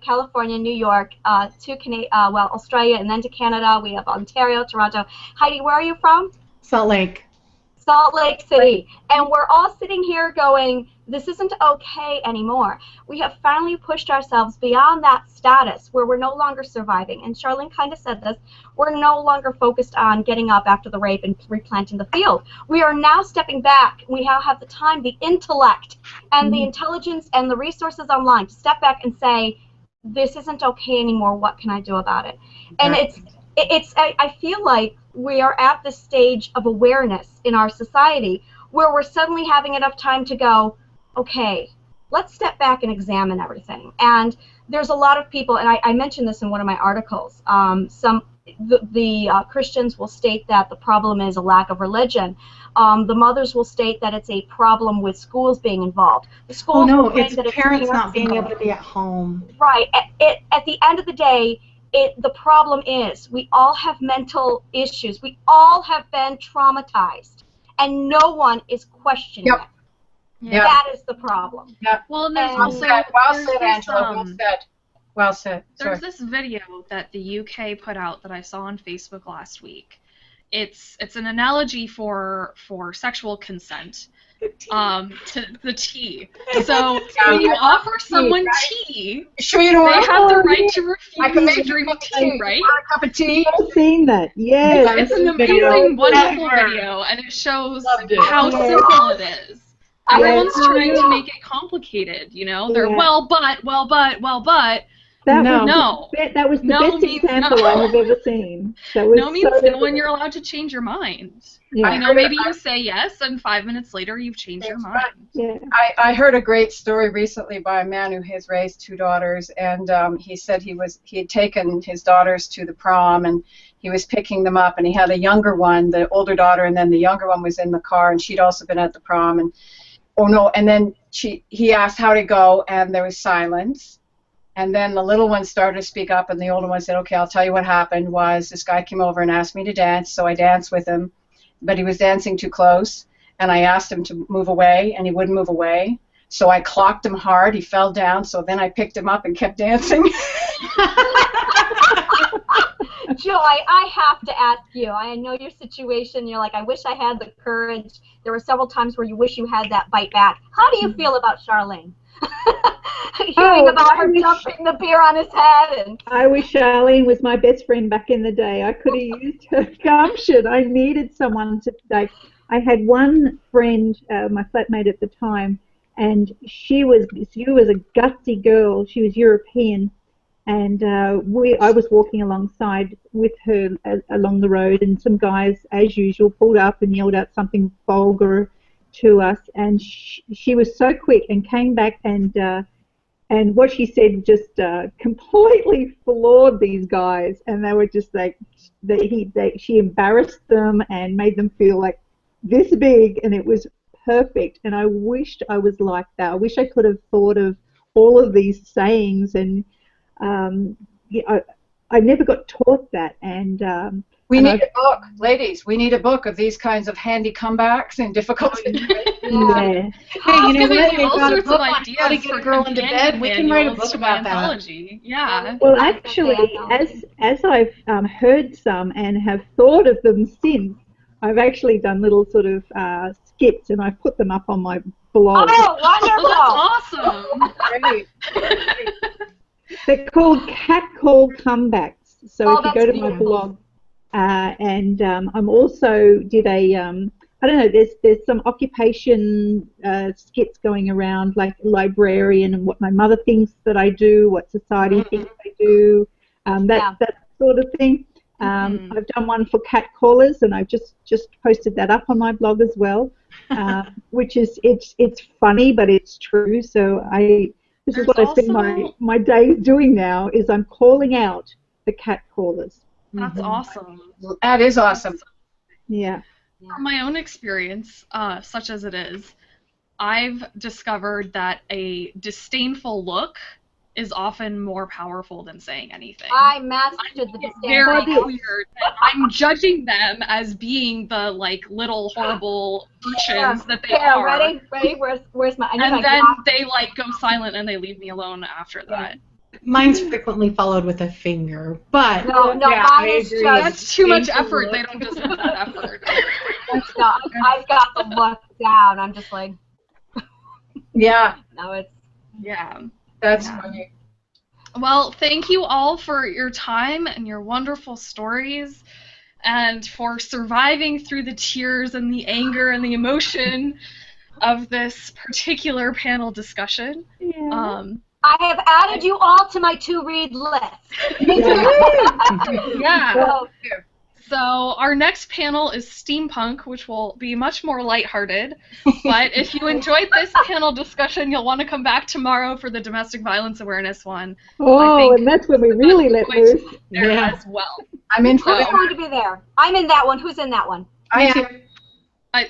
California, New York, Australia, and then to Canada. We have Ontario, Toronto. Heidi, where are you from? Salt Lake City. And we're all sitting here going, this isn't okay anymore. We have finally pushed ourselves beyond that status where we're no longer surviving. And Charlene kind of said this. We're no longer focused on getting up after the rape and replanting the field. We are now stepping back. We now have the time, the intellect, and the intelligence and the resources online to step back and say, this isn't okay anymore. What can I do about it? And I feel like we are at this stage of awareness in our society where we're suddenly having enough time to go, okay, let's step back and examine everything. And there's a lot of people, and I mentioned this in one of my articles, the Christians will state that the problem is a lack of religion. The mothers will state that it's a problem with schools being involved. The schools it's parents not being able to be at home. Right. At the end of the day, the problem is we all have mental issues. We all have been traumatized, and no one is questioning it. Yeah. That is the problem. Yeah. Well, and there's also well said, Angela. Well said. There's this video that the UK put out that I saw on Facebook last week. It's an analogy for sexual consent. To the tea. So when you offer someone tea, they have the right to refuse to drink tea, right? A cup of tea. I've seen that. Yes. It's an amazing, wonderful video, and it shows how simple it is. Everyone's trying to make it complicated, They're well, but. That was the best example I have ever seen. No means no, and you're allowed to change your mind. Yeah. Maybe you say yes, and 5 minutes later you've changed your mind. Yeah. I heard a great story recently by a man who has raised 2 daughters, and he said he had taken his daughters to the prom, and he was picking them up, and he had a younger one, the older daughter, and then the younger one was in the car, and she'd also been at the prom, and then he asked how to go, and there was silence. And then the little one started to speak up, and the older one said, okay, I'll tell you what happened was this guy came over and asked me to dance, so I danced with him, but he was dancing too close, and I asked him to move away, and he wouldn't move away, so I clocked him hard, he fell down, so then I picked him up and kept dancing. Joy, I have to ask you, I know your situation, you're like, I wish I had the courage. There were several times where you wish you had that bite back. How do you feel about Charlene? Hearing about her dumping the beer on his head. I wish Charlene was my best friend back in the day. I could have used her gumption. I needed someone to, I had one friend, my flatmate at the time, and she was a gutsy girl. She was European, and I was walking alongside with her along the road, and some guys, as usual, pulled up and yelled out something vulgar to us, and she was so quick and came back, and what she said just completely floored these guys, and they were just like, she embarrassed them and made them feel like this big, and it was perfect. And I wished I was like that. I wish I could have thought of all of these sayings, and yeah, I never got taught that. And we need a book, ladies. We need a book of these kinds of handy comebacks in difficult situations. Yeah. Hey, you know what? All We've got a sorts book of on ideas how to get for a girl into bed. We can write a book about that. anthology. Yeah. Well, actually, as I've heard some and have thought of them since, I've actually done little sort of skits, and I've put them up on my blog. Oh, wonderful! Oh, that's awesome. They're called catcall comebacks. So if you go to my beautiful. blog, and I'm also did a I don't know. There's some occupation skits going around, like librarian, and what my mother thinks that I do, what society thinks I do, that sort of thing. I've done one for cat callers, and I've just posted that up on my blog as well, which is it's funny, but it's true. So this is what I spend my days doing now, is I'm calling out the cat callers. That's awesome. That is awesome. Yeah. From my own experience, such as it is, I've discovered that a disdainful look is often more powerful than saying anything. I mastered the It's disdain. very clear that I'm judging them as being the little horrible urchins that they are. Ready? Where's my? And then they go silent and they leave me alone after that. Mine's frequently followed with a finger, but No, yeah, mine is just that's too much effort. They don't deserve that effort. I've got the look down. I'm just like, yeah. No, it's That's funny. Well, thank you all for your time and your wonderful stories, and for surviving through the tears and the anger and the emotion of this particular panel discussion. Yeah. I have added you all to my to-read list. Yeah. So our next panel is steampunk, which will be much more lighthearted. But if you enjoyed this panel discussion, you'll want to come back tomorrow for the domestic violence awareness one. Oh, and that's when we really let loose. As well. I'm in for Who's going to be there? I'm in that one. Who's in that one? I am. I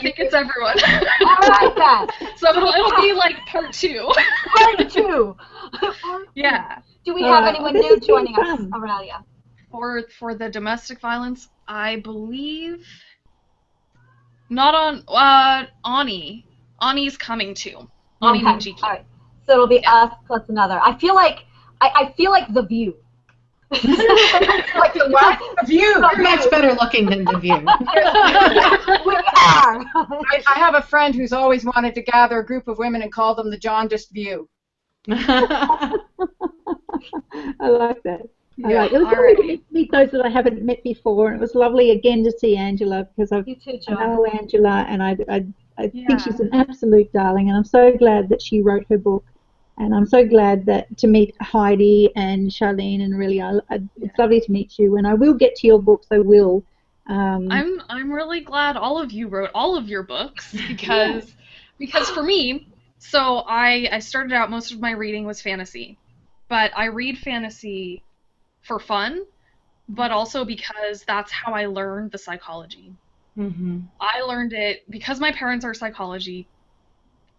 think it's everyone. All right, then. So it'll be like part 2. Part 2. Yeah. Do we have anyone new joining us, fun. Aurelia? For the domestic violence, I believe not on Ani. Ani's coming too. Ani Minjiki. All right. So it'll be us plus another. I feel like The View. Like the what? The View. You're much better looking than The View. We are. I have a friend who's always wanted to gather a group of women and call them the jaundiced View. I like that. Yeah. It was lovely to meet those that I haven't met before, and it was lovely again to see Angela, because I know Angela, and I think she's an absolute darling, and I'm so glad that she wrote her book, and I'm so glad that to meet Heidi and Charlene, and really, it's lovely to meet you, and I will get to your books. I will. I'm really glad all of you wrote all of your books, because for me, so I started out, most of my reading was fantasy, but I read fantasy for fun, but also because that's how I learned the psychology. Mm-hmm. I learned it because my parents are psychology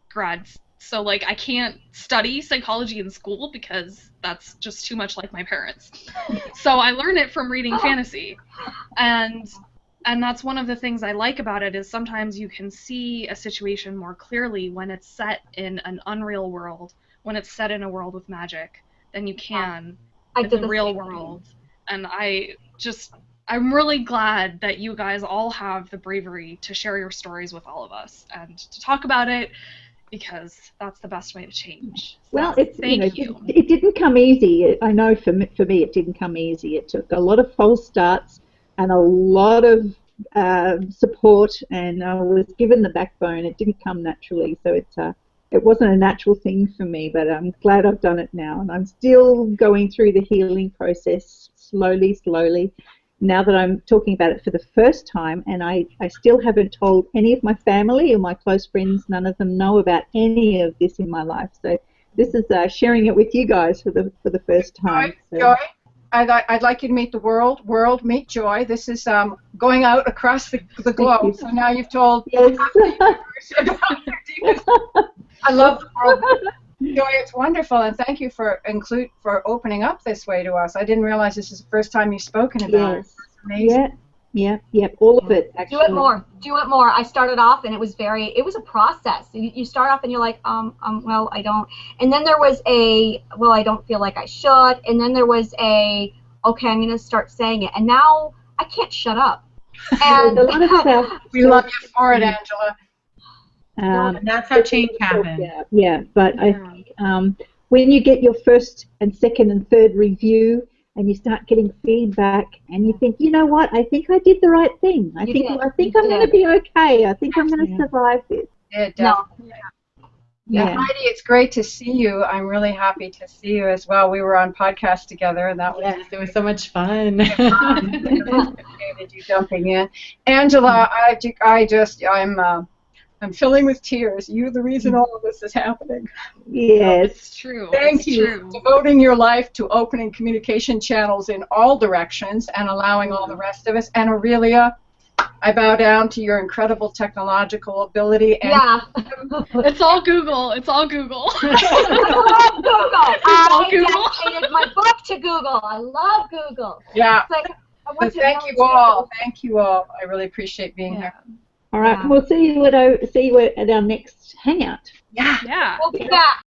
grads, so I can't study psychology in school because that's just too much like my parents. So I learned it from reading fantasy, and that's one of the things I like about it, is sometimes you can see a situation more clearly when it's set in an unreal world, when it's set in a world with magic, than you can in the real world. And I'm really glad that you guys all have the bravery to share your stories with all of us and to talk about it, because that's the best way to change. So, well, thank you. It didn't come easy. I know for me it didn't come easy. It took a lot of false starts and a lot of support, and I was given the backbone. It didn't come naturally, so it wasn't a natural thing for me, but I'm glad I've done it now, and I'm still going through the healing process slowly, now that I'm talking about it for the first time, and I still haven't told any of my family or my close friends. None of them know about any of this in my life, so this is sharing it with you guys for the first time. Joy, I'd like you to meet the world. World, meet Joy. This is going out across the globe. So now you've told Yes. I love the world. Joy, it's wonderful, and thank you for opening up this way to us. I didn't realize this is the first time you've spoken about it. It's amazing. Yeah, all of it, actually. Do it more. I started off, and it was a process. You start off, and you're like, well, I don't. And then there was well, I don't feel like I should. And then there was okay, I'm going to start saying it. And now I can't shut up. And we love you for it, Angela. And that's how change happens. Yeah, but I think when you get your first and second and third review, and you start getting feedback, and you think, you know what, I think I did the right thing. I think I'm going to be okay. I think I'm going to survive this. Yeah, definitely. Yeah, Heidi, it's great to see you. I'm really happy to see you as well. We were on podcast together, and that was it was so much fun. You jumping in, Angela. I'm filling with tears. You're the reason all of this is happening. Yes. It's true. Thank you. Devoting your life to opening communication channels in all directions and allowing all the rest of us. And Aurelia, I bow down to your incredible technological ability. And It's all Google. It's all Google. I love Google. It's all Google. I dedicated my book to Google. I love Google. Yeah. Like, thank you all. Thank you all. I really appreciate being here. All right, we'll see you at our next hangout. Yeah. We'll be back.